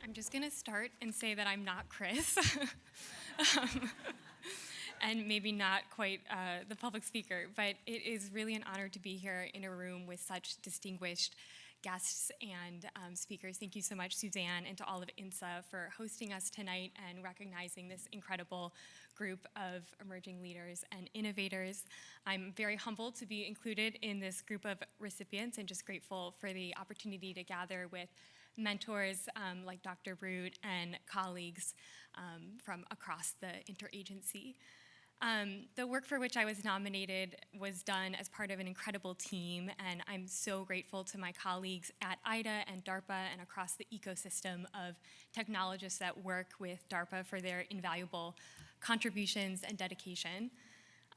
I'm just going to start and say that I'm not Kris, and maybe not quite the public speaker, but it is really an honor to be here in a room with such distinguished guests and speakers. Thank you so much, Suzanne, and to all of INSA for hosting us tonight and recognizing this incredible group of emerging leaders and innovators. I'm very humbled to be included in this group of recipients and just grateful for the opportunity to gather with mentors like Dr. Root and colleagues from across the interagency. The work for which I was nominated was done as part of an incredible team, and I'm so grateful to my colleagues at IDA and DARPA and across the ecosystem of technologists that work with DARPA for their invaluable contributions and dedication.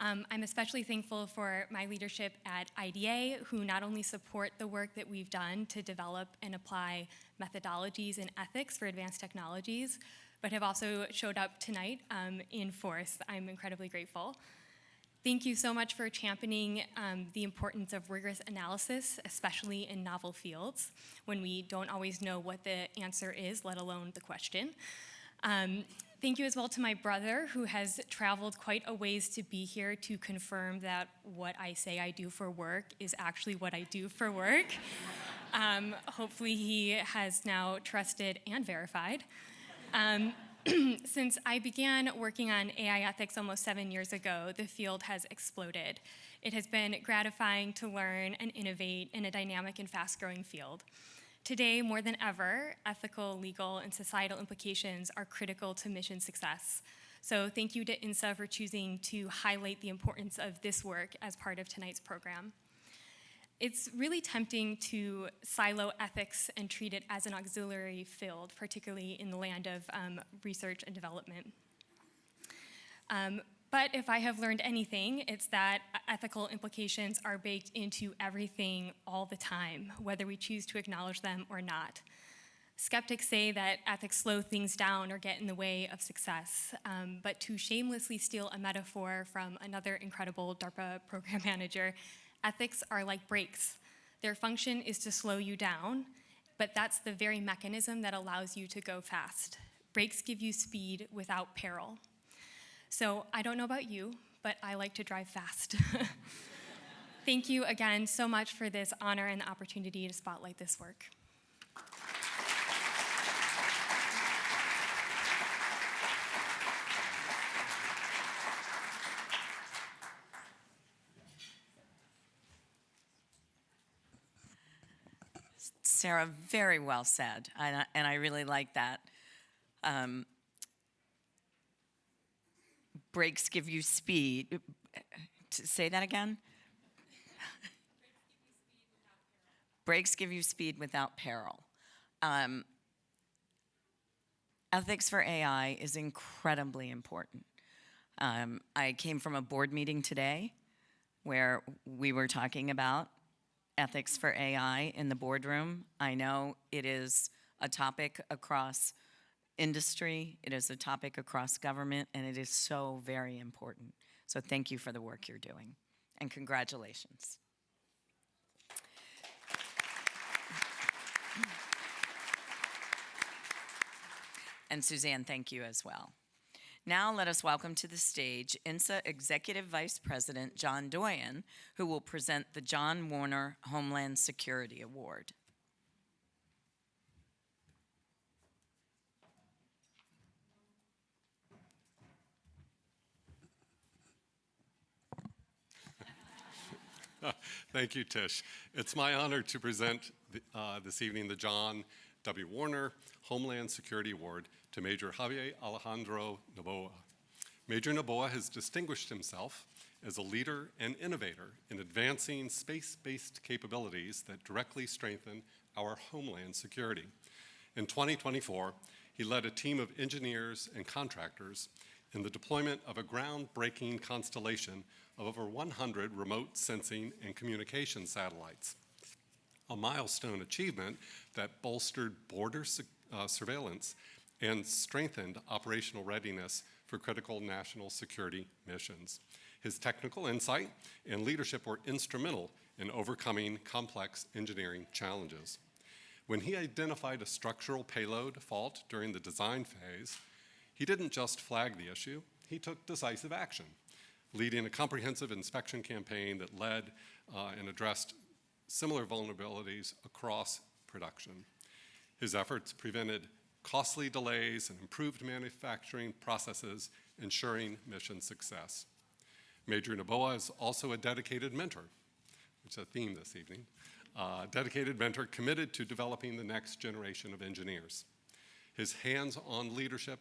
I'm especially thankful for my leadership at IDA, who not only support the work that we've done to develop and apply methodologies and ethics for advanced technologies, but have also showed up tonight in force. I'm incredibly grateful. Thank you so much for championing the importance of rigorous analysis, especially in novel fields, when we don't always know what the answer is, let alone the question. Thank you as well to my brother, who has traveled quite a ways to be here to confirm that what I say I do for work is actually what I do for work. Hopefully he has now trusted and verified. Since I began working on AI ethics almost 7 years ago, the field has exploded. It has been gratifying to learn and innovate in a dynamic and fast-growing field. Today, more than ever, ethical, legal, and societal implications are critical to mission success. So thank you to INSA for choosing to highlight the importance of this work as part of tonight's program. It's really tempting to silo ethics and treat it as an auxiliary field, particularly in the land of research and development. But if I have learned anything, it's that ethical implications are baked into everything all the time, whether we choose to acknowledge them or not. Skeptics say that ethics slow things down or get in the way of success, but to shamelessly steal a metaphor from another incredible DARPA program manager, ethics are like brakes. Their function is to slow you down, but that's the very mechanism that allows you to go fast. Brakes give you speed without peril. So I don't know about you, but I like to drive fast. Thank you again so much for this honor and the opportunity to spotlight this work. Sarah, very well said, and I really like that. Brakes give you speed. Say that again? Brakes give you speed without peril. Ethics for AI is incredibly important. I came from a board meeting today where we were talking about ethics for AI in the boardroom. I know it is a topic across industry, it is a topic across government, and it is so very important. So thank you for the work you're doing, and congratulations. And Suzanne, thank you as well. Now let us welcome to the stage INSA Executive Vice President John Doyen, who will present the John Warner Homeland Security Award. Thank you, Tish. It's my honor to present this evening the John W. Warner Homeland Security Award to Major Javier Alejandro Noboa. Major Noboa has distinguished himself as a leader and innovator in advancing space-based capabilities that directly strengthen our homeland security. In 2024, he led a team of engineers and contractors in the deployment of a groundbreaking constellation of over 100 remote sensing and communication satellites, a milestone achievement that bolstered border surveillance and strengthened operational readiness for critical national security missions. His technical insight and leadership were instrumental in overcoming complex engineering challenges. When he identified a structural payload fault during the design phase, he didn't just flag the issue, he took decisive action, leading a comprehensive inspection campaign that led and addressed similar vulnerabilities across production. His efforts prevented costly delays and improved manufacturing processes, ensuring mission success. Major Noboa is also a dedicated mentor, which is a theme this evening, dedicated mentor committed to developing the next generation of engineers. His hands-on leadership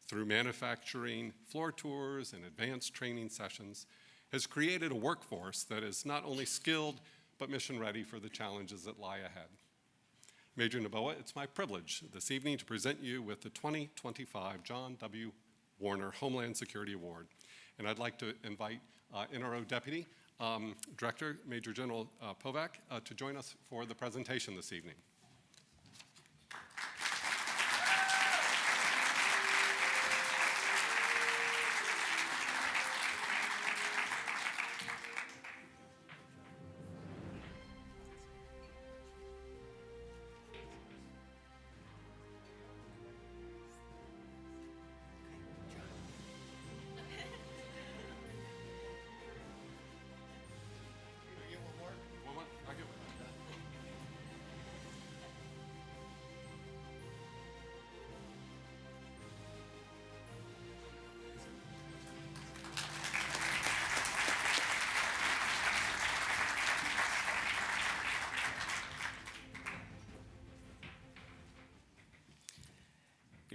through manufacturing floor tours and advanced training sessions has created a workforce that is not only skilled, but mission ready for the challenges that lie ahead. Major Noboa, it's my privilege this evening to present you with the 2025 John W. Warner Homeland Security Award. And I'd like to invite NRO Deputy Director Major General Povak to join us for the presentation this evening.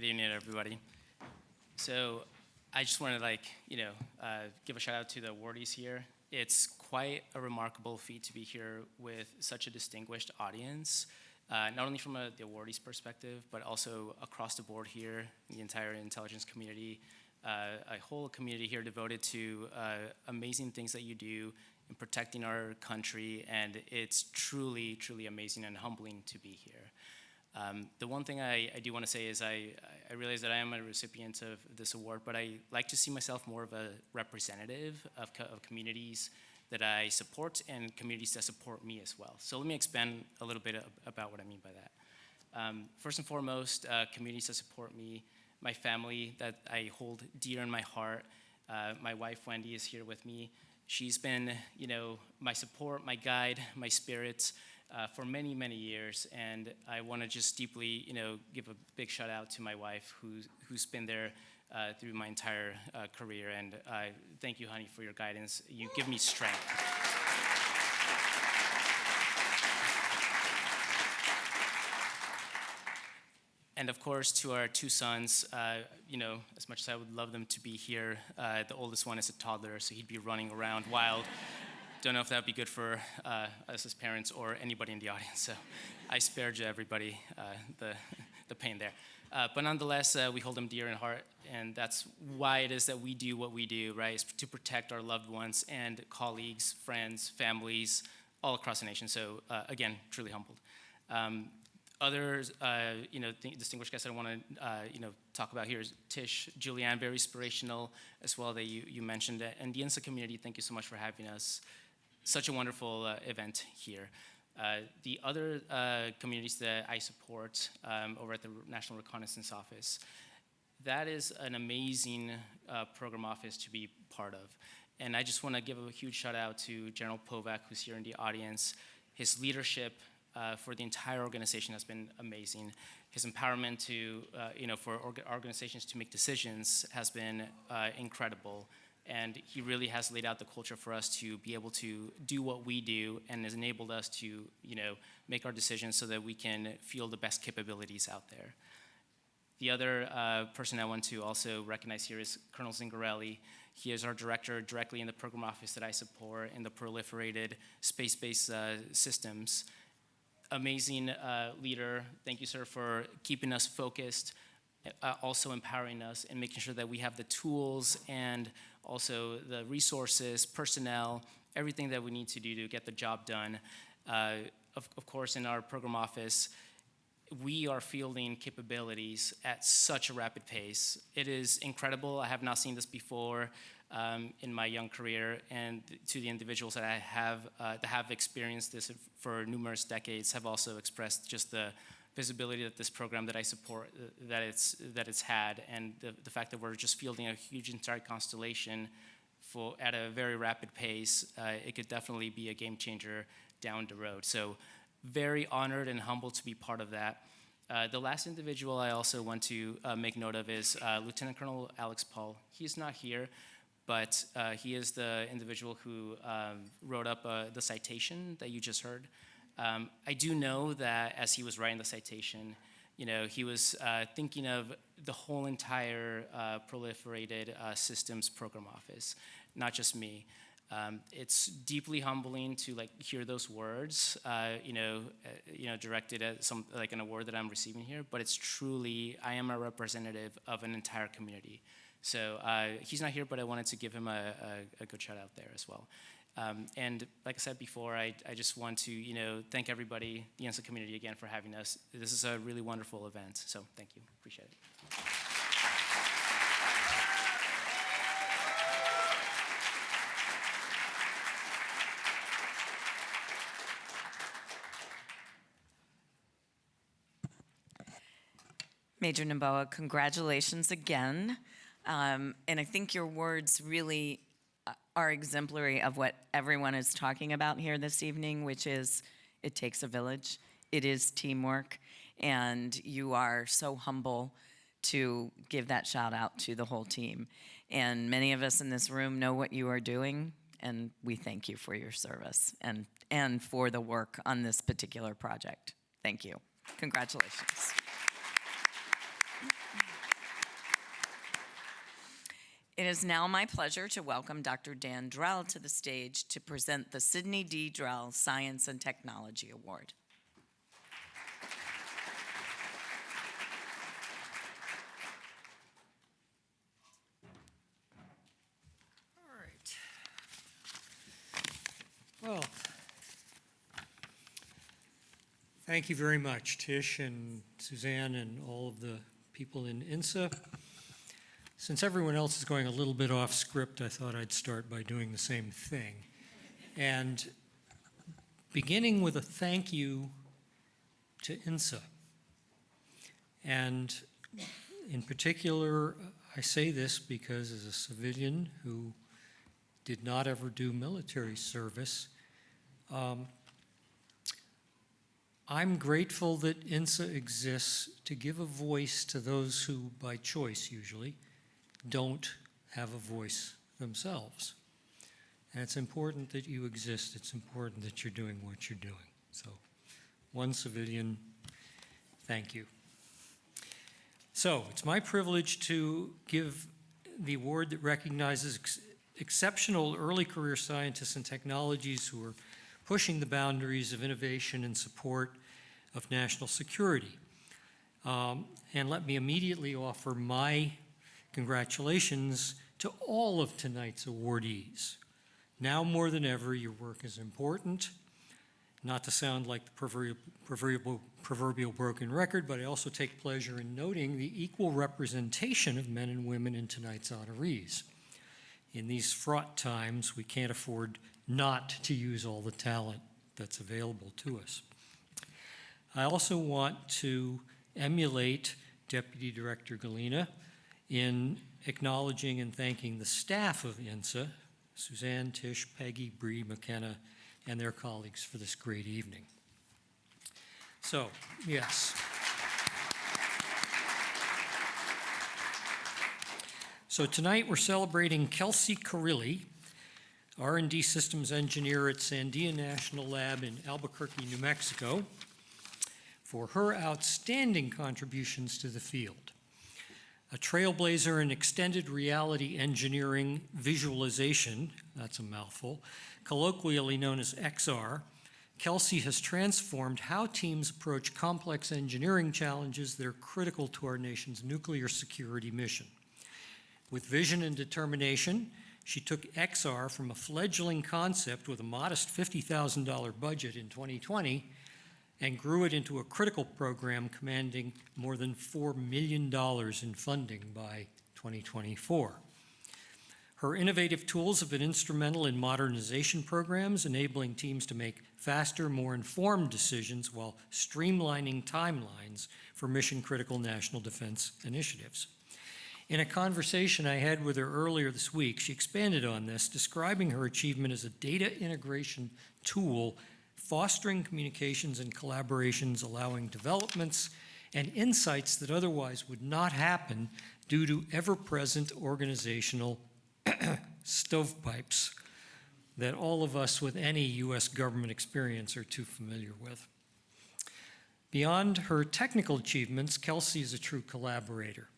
Good evening, everybody. So I just want to give a shout out to the awardees here. It's quite a remarkable feat to be here with such a distinguished audience, not only from the awardees perspective, but also across the board here, the entire intelligence community, a whole community here devoted to amazing things that you do in protecting our country, and it's truly, truly amazing and humbling to be here. The one thing I do want to say is I realize that I am a recipient of this award, but I like to see myself more of a representative of communities that I support and communities that support me as well. So let me expand a little bit about what I mean by that. First and foremost, communities that support me, my family that I hold dear in my heart. My wife, Wendy, is here with me. She's been, my support, my guide, my spirit, for many, many years, and I want to just deeply, give a big shout out to my wife, who's been there through my entire career, and thank you, honey, for your guidance. You give me strength. And of course, to our two sons, as much as I would love them to be here, the oldest one is a toddler, so he'd be running around wild. Don't know if that would be good for us as parents or anybody in the audience, so I spared you, everybody, the pain there. But nonetheless, we hold them dear in heart, and that's why it is that we do what we do, right? It's to protect our loved ones and colleagues, friends, families, all across the nation. So again, truly humbled. Others, distinguished guests that I want to, talk about here is Tish, Julianne, very inspirational as well that you mentioned. And the INSA community, thank you so much for having us. Such a wonderful event here. The other communities that I support over at the National Reconnaissance Office, that is an amazing program office to be part of. And I just want to give a huge shout out to General Povak, who's here in the audience. His leadership for the entire organization has been amazing. His empowerment to, for organizations to make decisions has been incredible. And he really has laid out the culture for us to be able to do what we do, and has enabled us to, make our decisions so that we can feel the best capabilities out there. The other person I want to also recognize here is Colonel Zingarelli. He is our director directly in the program office that I support in the Proliferated space-based systems. Amazing leader. Thank you, sir, for keeping us focused, also empowering us and making sure that we have the tools and also the resources, personnel, everything that we need to do to get the job done. Of course, in our program office, we are fielding capabilities at such a rapid pace. It is incredible. I have not seen this before in my young career, and to the individuals that have experienced this for numerous decades have also expressed just the visibility that this program that I support, that it's had, and the fact that we're just fielding a huge entire constellation at a very rapid pace. It could definitely be a game changer down the road. So very honored and humbled to be part of that. The last individual I also want to make note of is Lieutenant Colonel Alex Paul. He's not here, but he is the individual who wrote up the citation that you just heard. I do know that as he was writing the citation, he was thinking of the whole entire Proliferated Systems Program Office, not just me. It's deeply humbling to hear those words, directed at an award that I'm receiving here. But it's truly, I am a representative of an entire community. So he's not here, but I wanted to give him a good shout out there as well. And like I said before, I just want to thank everybody, the INSA community again for having us. This is a really wonderful event. So thank you, appreciate it. Major Noboa, congratulations again. And I think your words really are exemplary of what everyone is talking about here this evening, which is it takes a village, it is teamwork, and you are so humble to give that shout out to the whole team. And many of us in this room know what you are doing, and we thank you for your service and for the work on this particular project. Thank you. Congratulations. It is now my pleasure to welcome Dr. Dan Drell to the stage to present the Sidney D. Drell Science and Technology Award. Well, thank you very much, Tish and Suzanne and all of the people in INSA. Since everyone else is going a little bit off script, I thought I'd start by doing the same thing. And beginning with a thank you to INSA. And in particular, I say this because as a civilian who did not ever do military service, I'm grateful that INSA exists to give a voice to those who, by choice usually, don't have a voice themselves. And it's important that you exist. It's important that you're doing what you're doing. So, one civilian, thank you. So, it's my privilege to give the award that recognizes exceptional early career scientists and technologies who are pushing the boundaries of innovation in support of national security. And let me immediately offer my congratulations to all of tonight's awardees. Now more than ever, your work is important. Not to sound like the proverbial broken record, but I also take pleasure in noting the equal representation of men and women in tonight's honorees. In these fraught times, we can't afford not to use all the talent that's available to us. I also want to emulate Deputy Director Galina in acknowledging and thanking the staff of INSA, Suzanne, Tish, Peggy, Bree, McKenna, and their colleagues for this great evening. So, yes. So tonight we're celebrating Kelsey Carilli, R&D Systems Engineer at Sandia National Lab in Albuquerque, New Mexico, for her outstanding contributions to the field. A trailblazer in extended reality engineering visualization, that's a mouthful, colloquially known as XR, Kelsey has transformed how teams approach complex engineering challenges that are critical to our nation's nuclear security mission. With vision and determination, she took XR from a fledgling concept with a modest $50,000 budget in 2020 and grew it into a critical program commanding more than $4 million in funding by 2024. Her innovative tools have been instrumental in modernization programs, enabling teams to make faster, more informed decisions while streamlining timelines for mission-critical national defense initiatives. In a conversation I had with her earlier this week, she expanded on this, describing her achievement as a data integration tool, fostering communications and collaborations, allowing developments and insights that otherwise would not happen due to ever-present organizational stovepipes that all of us with any U.S. government experience are too familiar with. Beyond her technical achievements, Kelsey is a true collaborator,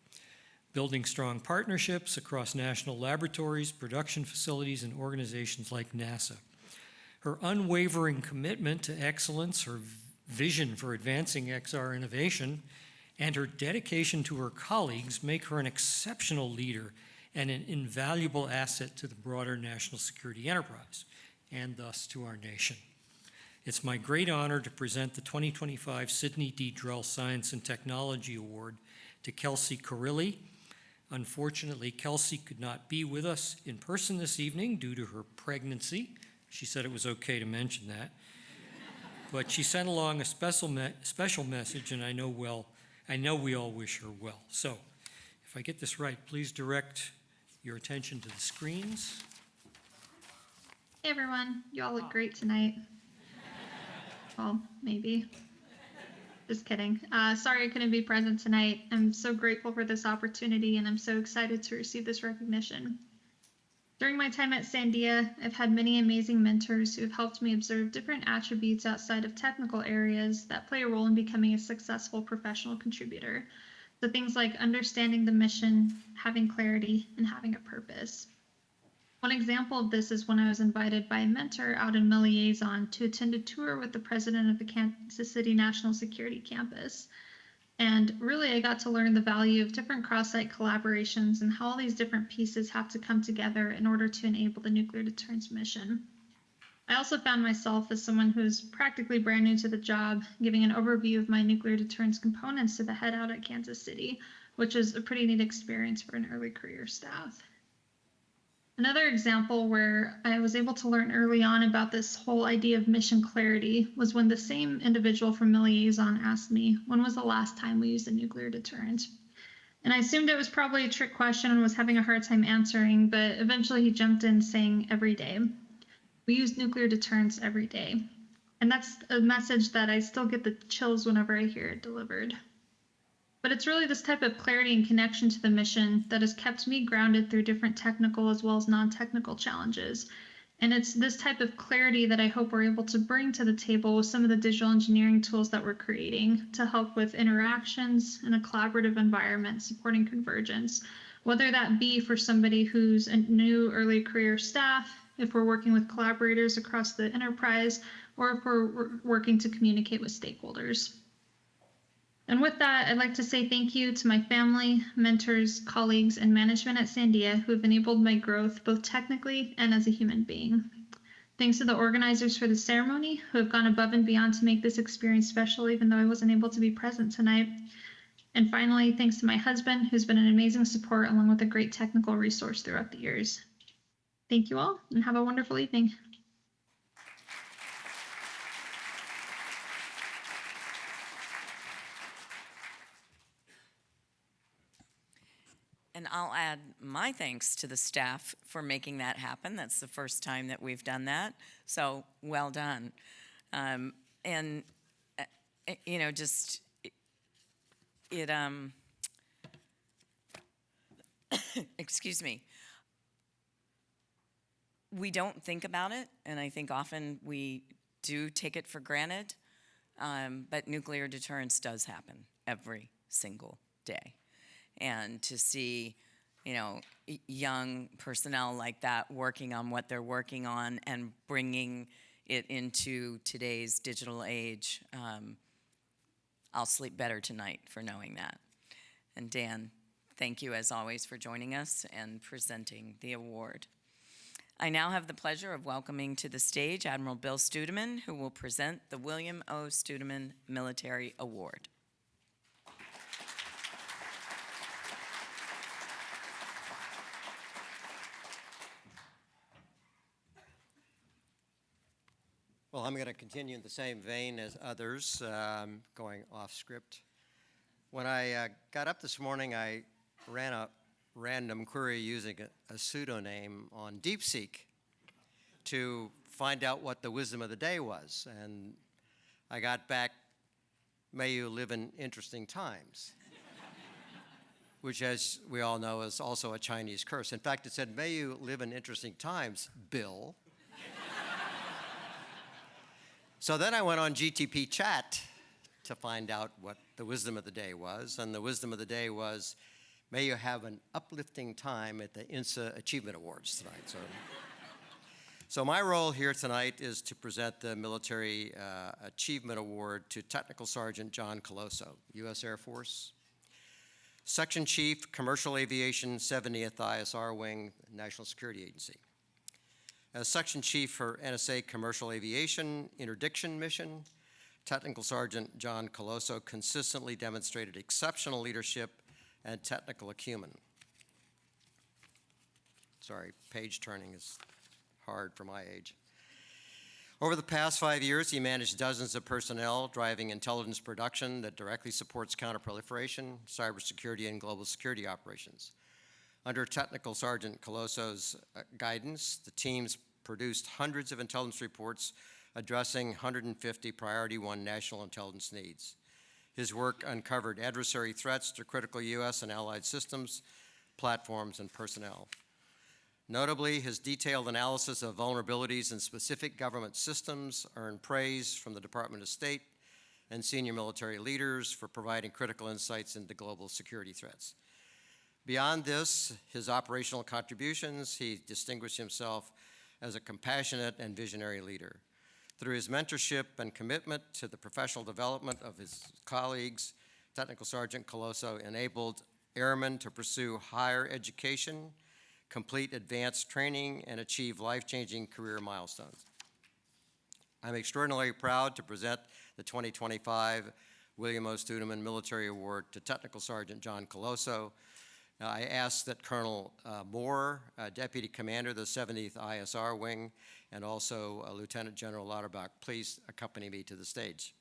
building strong partnerships across national laboratories, production facilities, and organizations like NASA. Her unwavering commitment to excellence, her vision for advancing XR innovation, and her dedication to her colleagues make her an exceptional leader and an invaluable asset to the broader national security enterprise, and thus to our nation. It's my great honor to present the 2025 Sidney D. Drell Science and Technology Award to Kelsey Carilli. Unfortunately, Kelsey could not be with us in person this evening due to her pregnancy. She said it was okay to mention that. But she sent along a special message, and I know we all wish her well. So, if I get this right, please direct your attention to the screens. Hey everyone, you all look great tonight. Well, maybe. Just kidding. Sorry I couldn't be present tonight. I'm so grateful for this opportunity and I'm so excited to receive this recognition. During my time at Sandia, I've had many amazing mentors who have helped me observe different attributes outside of technical areas that play a role in becoming a successful professional contributor. So things like understanding the mission, having clarity, and having a purpose. One example of this is when I was invited by a mentor out in Liaison to attend a tour with the president of the Kansas City National Security Campus. And really, I got to learn the value of different cross-site collaborations and how all these different pieces have to come together in order to enable the nuclear deterrence mission. I also found myself as someone who's practically brand new to the job, giving an overview of my nuclear deterrence components to the head out at Kansas City, which is a pretty neat experience for an early career staff. Another example where I was able to learn early on about this whole idea of mission clarity was when the same individual from Liaison asked me, when was the last time we used a nuclear deterrent? And I assumed it was probably a trick question and was having a hard time answering, but eventually he jumped in saying every day. We use nuclear deterrence every day. And that's a message that I still get the chills whenever I hear it delivered. But it's really this type of clarity and connection to the mission that has kept me grounded through different technical as well as non-technical challenges. And it's this type of clarity that I hope we're able to bring to the table with some of the digital engineering tools that we're creating to help with interactions in a collaborative environment supporting convergence, whether that be for somebody who's a new early career staff, if we're working with collaborators across the enterprise, or if we're working to communicate with stakeholders. And with that, I'd like to say thank you to my family, mentors, colleagues, and management at Sandia who have enabled my growth both technically and as a human being. Thanks to the organizers for the ceremony who have gone above and beyond to make this experience special, even though I wasn't able to be present tonight. And finally, thanks to my husband, who's been an amazing support along with a great technical resource throughout the years. Thank you all, and have a wonderful evening. And I'll add my thanks to the staff for making that happen. That's the first time that we've done that, so well done. You know, just it excuse me. We don't think about it, and I think often we do take it for granted, but nuclear deterrence does happen every single day. And to see, you know, young personnel like that working on what they're working on and bringing it into today's digital age, I'll sleep better tonight for knowing that. And Dan, thank you as always for joining us and presenting the award. I now have the pleasure of welcoming to the stage Admiral Bill Studeman, who will present the William O. Studeman Military Award. Well, I'm going to continue in the same vein as others, going off script. When I got up this morning, I ran a random query using a pseudonym on DeepSeek to find out what the wisdom of the day was. And I got back, may you live in interesting times, which, as we all know, is also a Chinese curse. In fact, it said, may you live in interesting times, Bill. So then I went on GTP chat to find out what the wisdom of the day was, and the wisdom of the day was, may you have an uplifting time at the INSA Achievement Awards tonight. So my role here tonight is to present the Military Achievement Award to Technical Sergeant John Colosso, U.S. Air Force, Section Chief, Commercial Aviation, 70th ISR Wing, National Security Agency. As Section Chief for NSA Commercial Aviation Interdiction Mission, Technical Sergeant John Colosso consistently demonstrated exceptional leadership and technical acumen. Sorry, page turning is hard for my age. Over the past 5 years, he managed dozens of personnel driving intelligence production that directly supports counterproliferation, cybersecurity, and global security operations. Under Technical Sergeant Colosso's guidance, the teams produced hundreds of intelligence reports addressing 150 Priority 1 national intelligence needs. His work uncovered adversary threats to critical U.S. and allied systems, platforms, and personnel. Notably, his detailed analysis of vulnerabilities in specific government systems earned praise from the Department of State and senior military leaders for providing critical insights into global security threats. Beyond this, his operational contributions, he distinguished himself as a compassionate and visionary leader. Through his mentorship and commitment to the professional development of his colleagues, Technical Sergeant Coloso enabled airmen to pursue higher education, complete advanced training, and achieve life-changing career milestones. I'm extraordinarily proud to present the 2025 William O. Studeman Military Award to Technical Sergeant John Coloso. I ask that Colonel Moore, Deputy Commander of the 70th ISR Wing, and also Lieutenant General Lauterbach, please accompany me to the stage.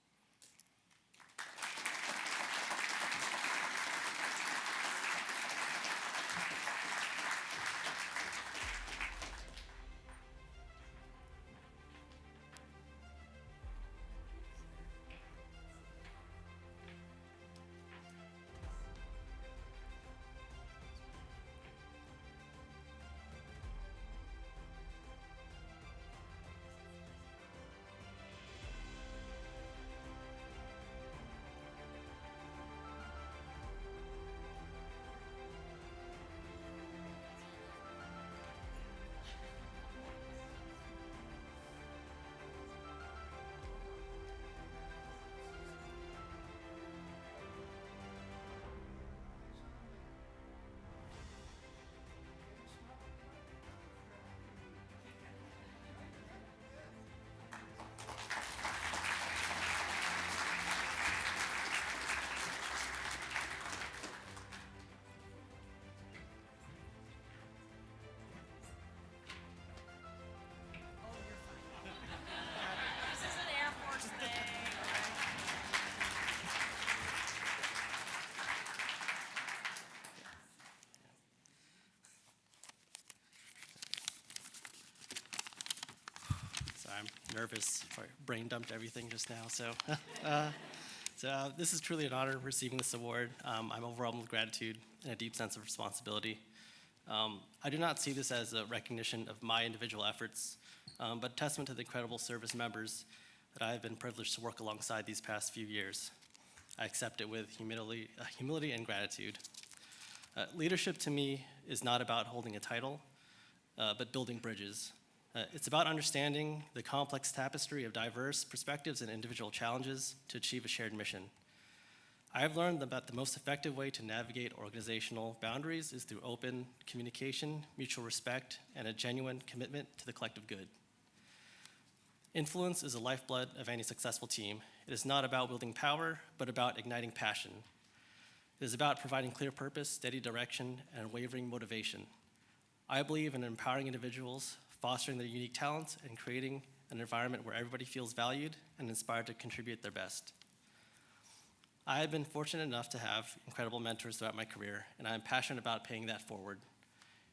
I'm nervous. I brain dumped everything just now. So this is truly an honor receiving this award. I'm overwhelmed with gratitude and a deep sense of responsibility. I do not see this as a recognition of my individual efforts, but a testament to the incredible service members that I have been privileged to work alongside these past few years. I accept it with humility and gratitude. Leadership to me is not about holding a title, but building bridges. It's about understanding the complex tapestry of diverse perspectives and individual challenges to achieve a shared mission. I have learned that the most effective way to navigate organizational boundaries is through open communication, mutual respect, and a genuine commitment to the collective good. Influence is the lifeblood of any successful team. It is not about wielding power, but about igniting passion. It is about providing clear purpose, steady direction, and unwavering motivation. I believe in empowering individuals, fostering their unique talents, and creating an environment where everybody feels valued and inspired to contribute their best. I have been fortunate enough to have incredible mentors throughout my career, and I am passionate about paying that forward.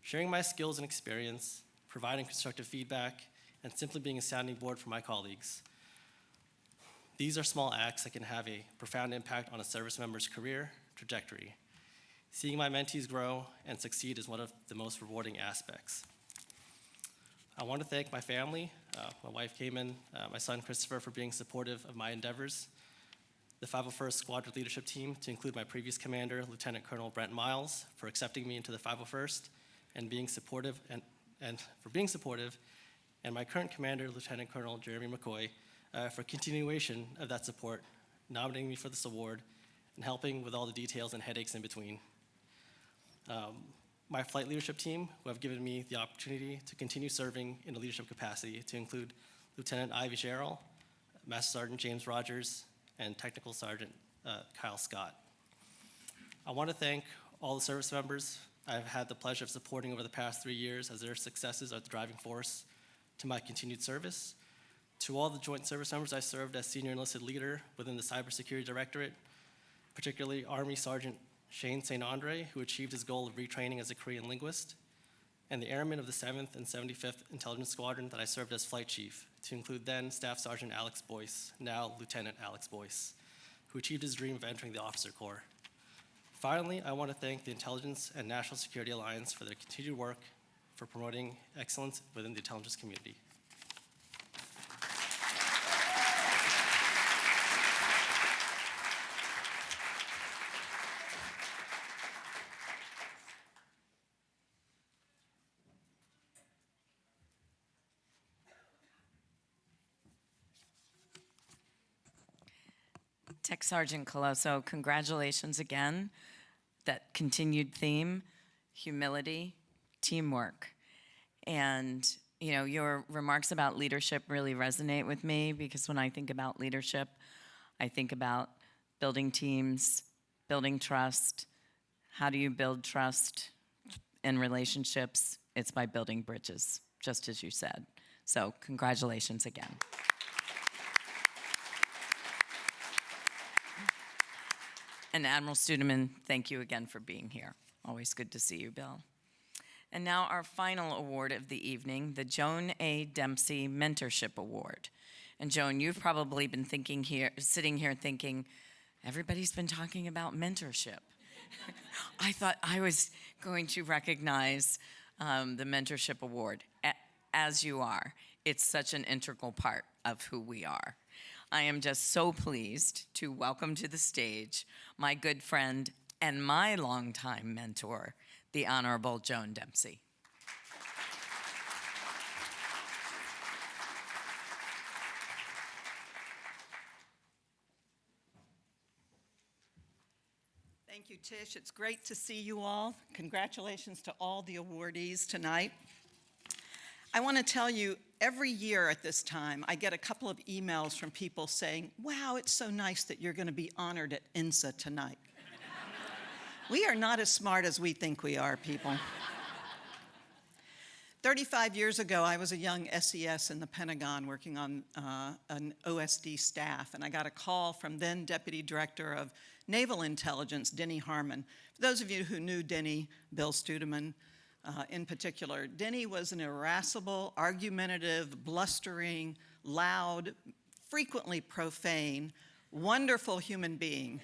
Sharing my skills and experience, providing constructive feedback, and simply being a sounding board for my colleagues. These are small acts that can have a profound impact on a service member's career trajectory. Seeing my mentees grow and succeed is one of the most rewarding aspects. I want to thank my family, my wife Cayman, my son Christopher for being supportive of my endeavors, the 501st Squadron Leadership Team, to include my previous commander, Lieutenant Colonel Brent Miles, for accepting me into the 501st and being supportive, and my current commander, Lieutenant Colonel Jeremy McCoy, for continuation of that support, nominating me for this award, and helping with all the details and headaches in between. My flight leadership team, who have given me the opportunity to continue serving in a leadership capacity, to include Lieutenant Ivy Gerald, Master Sergeant James Rogers, and Technical Sergeant Kyle Scott. I want to thank all the service members I've had the pleasure of supporting over the past 3 years, as their successes are the driving force to my continued service. To all the joint service members I served as senior enlisted leader within the Cybersecurity Directorate, particularly Army Sergeant Shane St. Andre, who achieved his goal of retraining as a Korean linguist, and the airmen of the 7th and 75th Intelligence Squadron that I served as flight chief, to include then Staff Sergeant Alex Boyce, now Lieutenant Alex Boyce, who achieved his dream of entering the Officer Corps. Finally, I want to thank the Intelligence and National Security Alliance for their continued work for promoting excellence within the intelligence community. Tech Sergeant Colosso, congratulations again. That continued theme, humility, teamwork. And, you know, your remarks about leadership really resonate with me, because when I think about leadership, I think about building teams, building trust. How do you build trust in relationships? It's by building bridges, just as you said. So congratulations again. And Admiral Studeman, thank you again for being here. Always good to see you, Bill. And now our final award of the evening, the Joan A. Dempsey Mentorship Award. And Joan, you've probably been sitting here thinking, everybody's been talking about mentorship. I thought I was going to recognize the Mentorship Award. As you are, it's such an integral part of who we are. I am just so pleased to welcome to the stage my good friend and my longtime mentor, the Honorable Joan Dempsey. Thank you, Tish. It's great to see you all. Congratulations to all the awardees tonight. I want to tell you, every year at this time, I get a couple of emails from people saying, wow, it's so nice that you're going to be honored at INSA tonight. We are not as smart as we think we are, people. 35 years ago, I was a young SES in the Pentagon working on an OSD staff, and I got a call from then Deputy Director of Naval Intelligence, Denny Harmon. For those of you who knew Denny, Bill Studeman, in particular, Denny was an irascible, argumentative, blustering, loud, frequently profane, wonderful human being.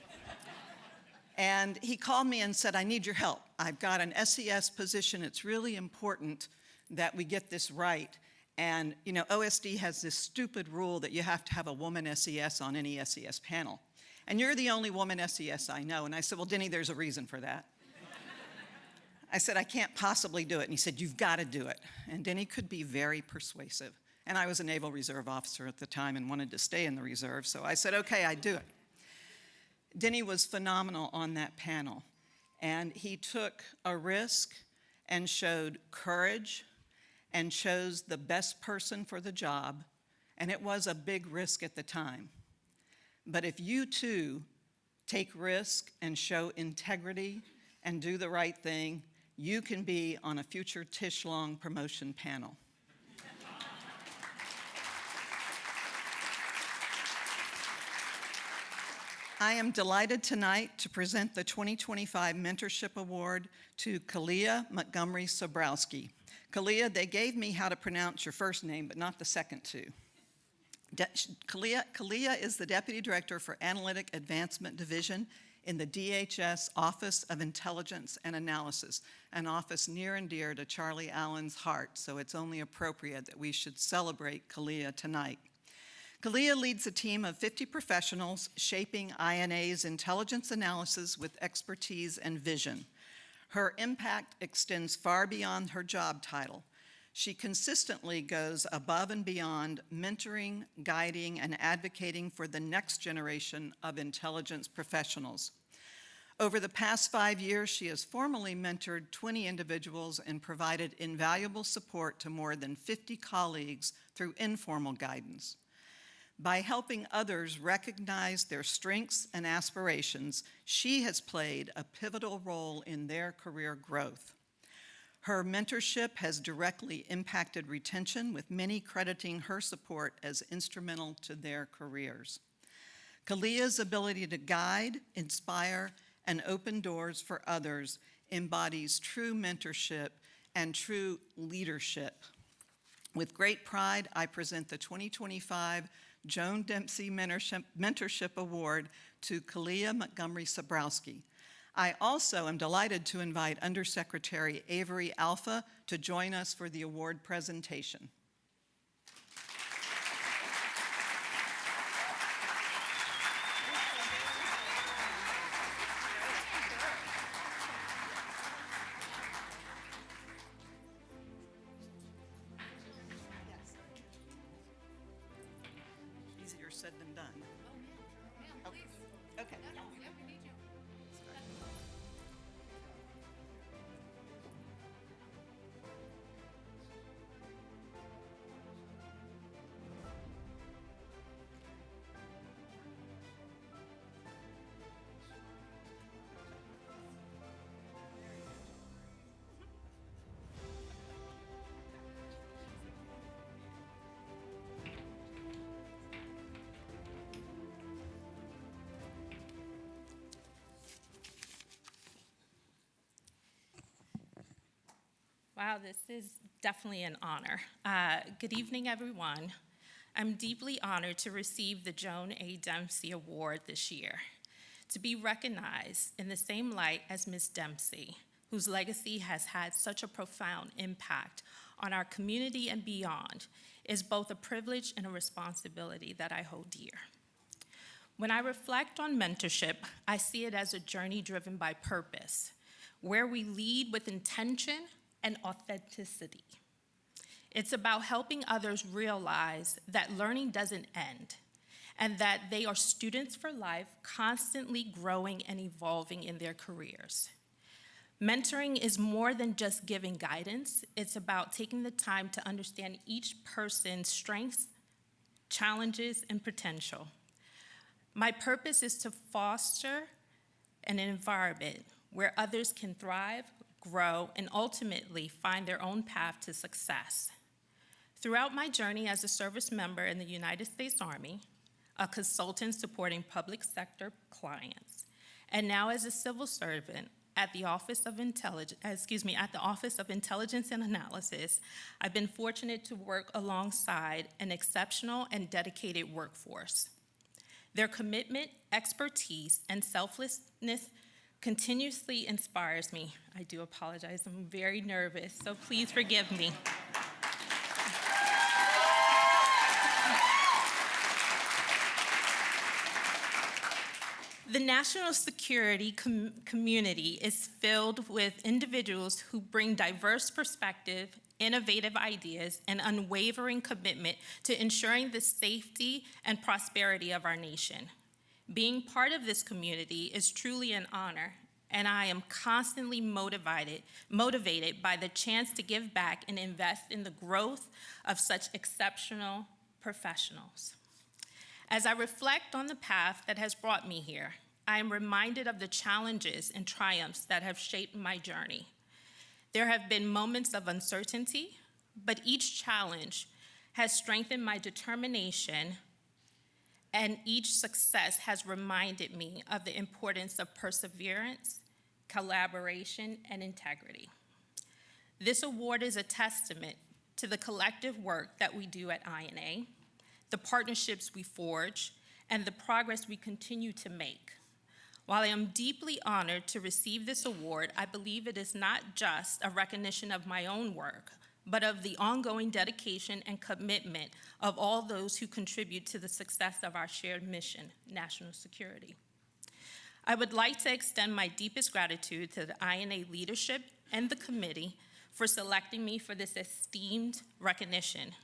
And he called me and said, I need your help. I've got an SES position. It's really important that we get this right. And, you know, OSD has this stupid rule that you have to have a woman SES on any SES panel. And you're the only woman SES I know. And I said, well, Denny, there's a reason for that. I said, I can't possibly do it. And he said, you've got to do it. And Denny could be very persuasive. And I was a Naval Reserve officer at the time and wanted to stay in the reserve. So I said, okay, I'd do it. Denny was phenomenal on that panel. And he took a risk and showed courage and chose the best person for the job. And it was a big risk at the time. But if you too take risk and show integrity and do the right thing, you can be on a future Tish Long promotion panel. I am delighted tonight to present the 2025 Mentorship Award to Kalia Montgomery Sobrowski. Kalia, they gave me how to pronounce your first name, but not the second two. Kalia is the Deputy Director for Analytic Advancement Division in the DHS Office of Intelligence and Analysis, an office near and dear to Charlie Allen's heart, so it's only appropriate that we should celebrate Kalia tonight. Kalia leads a team of 50 professionals shaping INA's intelligence analysis with expertise and vision. Her impact extends far beyond her job title. She consistently goes above and beyond mentoring, guiding, and advocating for the next generation of intelligence professionals. Over the past 5 years, she has formally mentored 20 individuals and provided invaluable support to more than 50 colleagues through informal guidance. By helping others recognize their strengths and aspirations, she has played a pivotal role in their career growth. Her mentorship has directly impacted retention, with many crediting her support as instrumental to their careers. Kalia's ability to guide, inspire, and open doors for others embodies true mentorship and true leadership. With great pride, I present the 2025 Joan Dempsey Mentorship Award to Kalia Montgomery Sobrowski. I also am delighted to invite Undersecretary Avery Alpha to join us for the award presentation. Easier said than done. Okay. Wow, this is definitely an honor. Good evening, everyone. I'm deeply honored to receive the Joan A. Dempsey Award this year, to be recognized in the same light as Ms. Dempsey, whose legacy has had such a profound impact on our community and beyond, is both a privilege and a responsibility that I hold dear. When I reflect on mentorship, I see it as a journey driven by purpose, where we lead with intention and authenticity. It's about helping others realize that learning doesn't end and that they are students for life, constantly growing and evolving in their careers. Mentoring is more than just giving guidance. It's about taking the time to understand each person's strengths, challenges, and potential. My purpose is to foster an environment where others can thrive, grow, and ultimately find their own path to success. Throughout my journey as a service member in the United States Army, a consultant supporting public sector clients, and now as a civil servant at the Office of Intelligence and Analysis, I've been fortunate to work alongside an exceptional and dedicated workforce. Their commitment, expertise, and selflessness continuously inspires me. I do apologize, I'm very nervous, so please forgive me. The national security community is filled with individuals who bring diverse perspective, innovative ideas, and unwavering commitment to ensuring the safety and prosperity of our nation. Being part of this community is truly an honor, and I am constantly motivated by the chance to give back and invest in the growth of such exceptional professionals. As I reflect on the path that has brought me here, I am reminded of the challenges and triumphs that have shaped my journey. There have been moments of uncertainty, but each challenge has strengthened my determination, and each success has reminded me of the importance of perseverance, collaboration, and integrity. This award is a testament to the collective work that we do at INA, the partnerships we forge, and the progress we continue to make. While I am deeply honored to receive this award, I believe it is not just a recognition of my own work, but of the ongoing dedication and commitment of all those who contribute to the success of our shared mission, national security. I would like to extend my deepest gratitude to the INA leadership and the committee for selecting me for this esteemed recognition.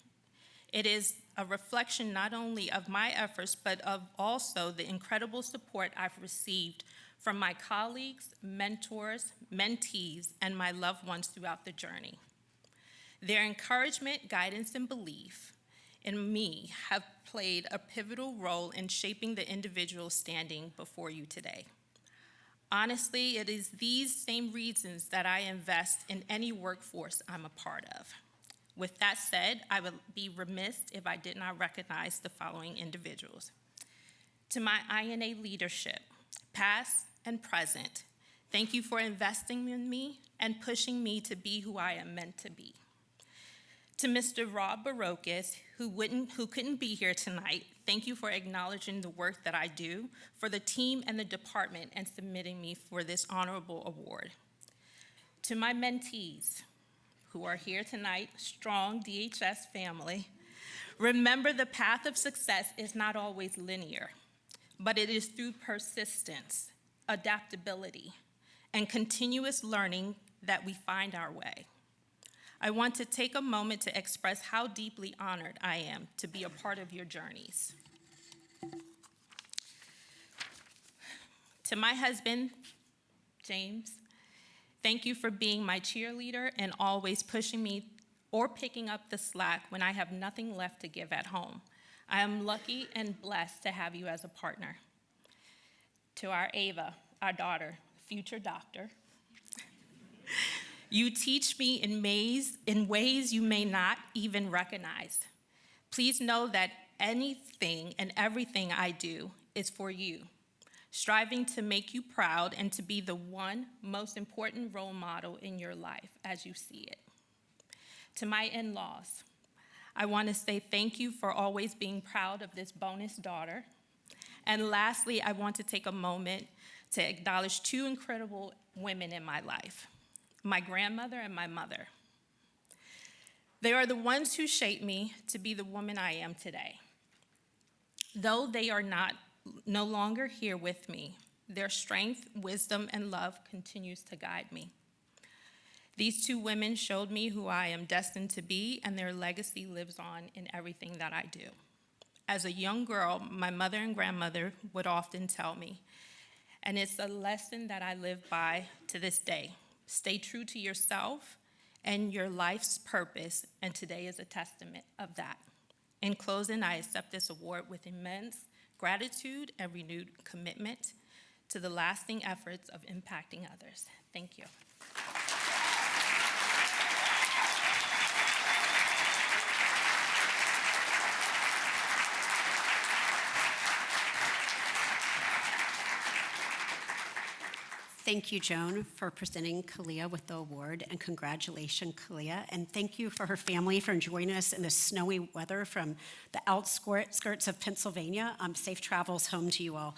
It is a reflection not only of my efforts, but of also the incredible support I've received from my colleagues, mentors, mentees, and my loved ones throughout the journey. Their encouragement, guidance, and belief in me have played a pivotal role in shaping the individual standing before you today. Honestly, it is these same reasons that I invest in any workforce I'm a part of. With that said, I would be remiss if I did not recognize the following individuals. To my INA leadership, past and present, thank you for investing in me and pushing me to be who I am meant to be. To Mr. Rob Barocas, who couldn't be here tonight, thank you for acknowledging the work that I do for the team and the department and submitting me for this honorable award. To my mentees, who are here tonight, strong DHS family, remember the path of success is not always linear, but it is through persistence, adaptability, and continuous learning that we find our way. I want to take a moment to express how deeply honored I am to be a part of your journeys. To my husband, James, thank you for being my cheerleader and always pushing me or picking up the slack when I have nothing left to give at home. I am lucky and blessed to have you as a partner. To our Ava, our daughter, future doctor, you teach me in ways you may not even recognize. Please know that anything and everything I do is for you, striving to make you proud and to be the one most important role model in your life as you see it. To my in-laws, I want to say thank you for always being proud of this bonus daughter. And lastly, I want to take a moment to acknowledge two incredible women in my life, my grandmother and my mother. They are the ones who shaped me to be the woman I am today. Though they are no longer here with me, their strength, wisdom, and love continues to guide me. These two women showed me who I am destined to be, and their legacy lives on in everything that I do. As a young girl, my mother and grandmother would often tell me, and it's a lesson that I live by to this day. Stay true to yourself and your life's purpose, and today is a testament of that. In closing, I accept this award with immense gratitude and renewed commitment to the lasting efforts of impacting others. Thank you. Thank you, Joan, for presenting Kalia with the award, and congratulations, Kalia. And thank you for her family for joining us in the snowy weather from the outskirts of Pennsylvania. Safe travels home to you all.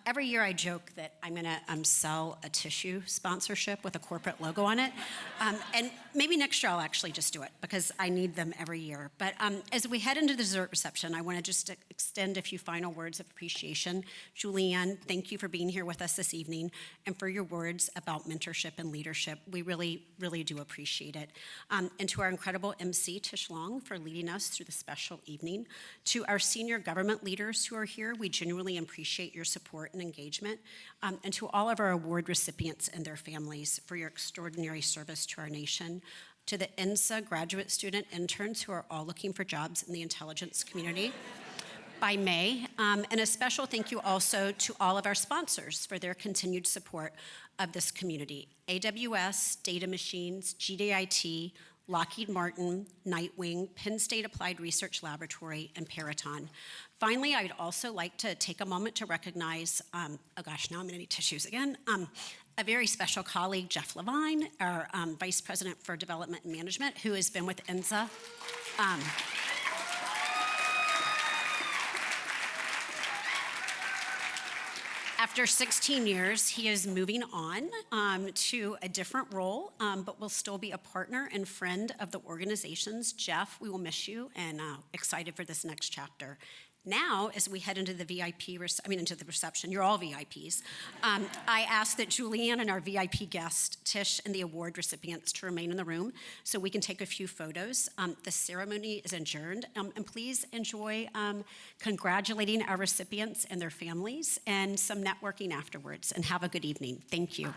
Every year I joke that I'm gonna sell a tissue sponsorship with a corporate logo on it. And maybe next year I'll actually just do it because I need them every year. But as we head into the dessert reception, I wanna just extend a few final words of appreciation. Julianne, thank you for being here with us this evening and for your words about mentorship and leadership. We really, really do appreciate it. And to our incredible MC, Tish Long, for leading us through the special evening. To our senior government leaders who are here, we genuinely appreciate your support and engagement. And to all of our award recipients and their families for your extraordinary service to our nation. To the INSA graduate student interns who are all looking for jobs in the intelligence community by May. And a special thank you also to all of our sponsors for their continued support of this community. AWS, Data Machines, GDIT, Lockheed Martin, Nightwing, Penn State Applied Research Laboratory, and Peraton. Finally, I would also like to take a moment to recognize, oh gosh, now I'm gonna need tissues again, a very special colleague, Jeff Levine, our Vice President for Development and Management, who has been with INSA. After 16 years, he is moving on to a different role, but will still be a partner and friend of the organizations. Jeff, we will miss you and excited for this next chapter. Now, as we head into the into the reception, you're all VIPs. I ask that Julianne and our VIP guest, Tish, and the award recipients to remain in the room so we can take a few photos. The ceremony is adjourned, and please enjoy congratulating our recipients and their families and some networking afterwards, and have a good evening. Thank you.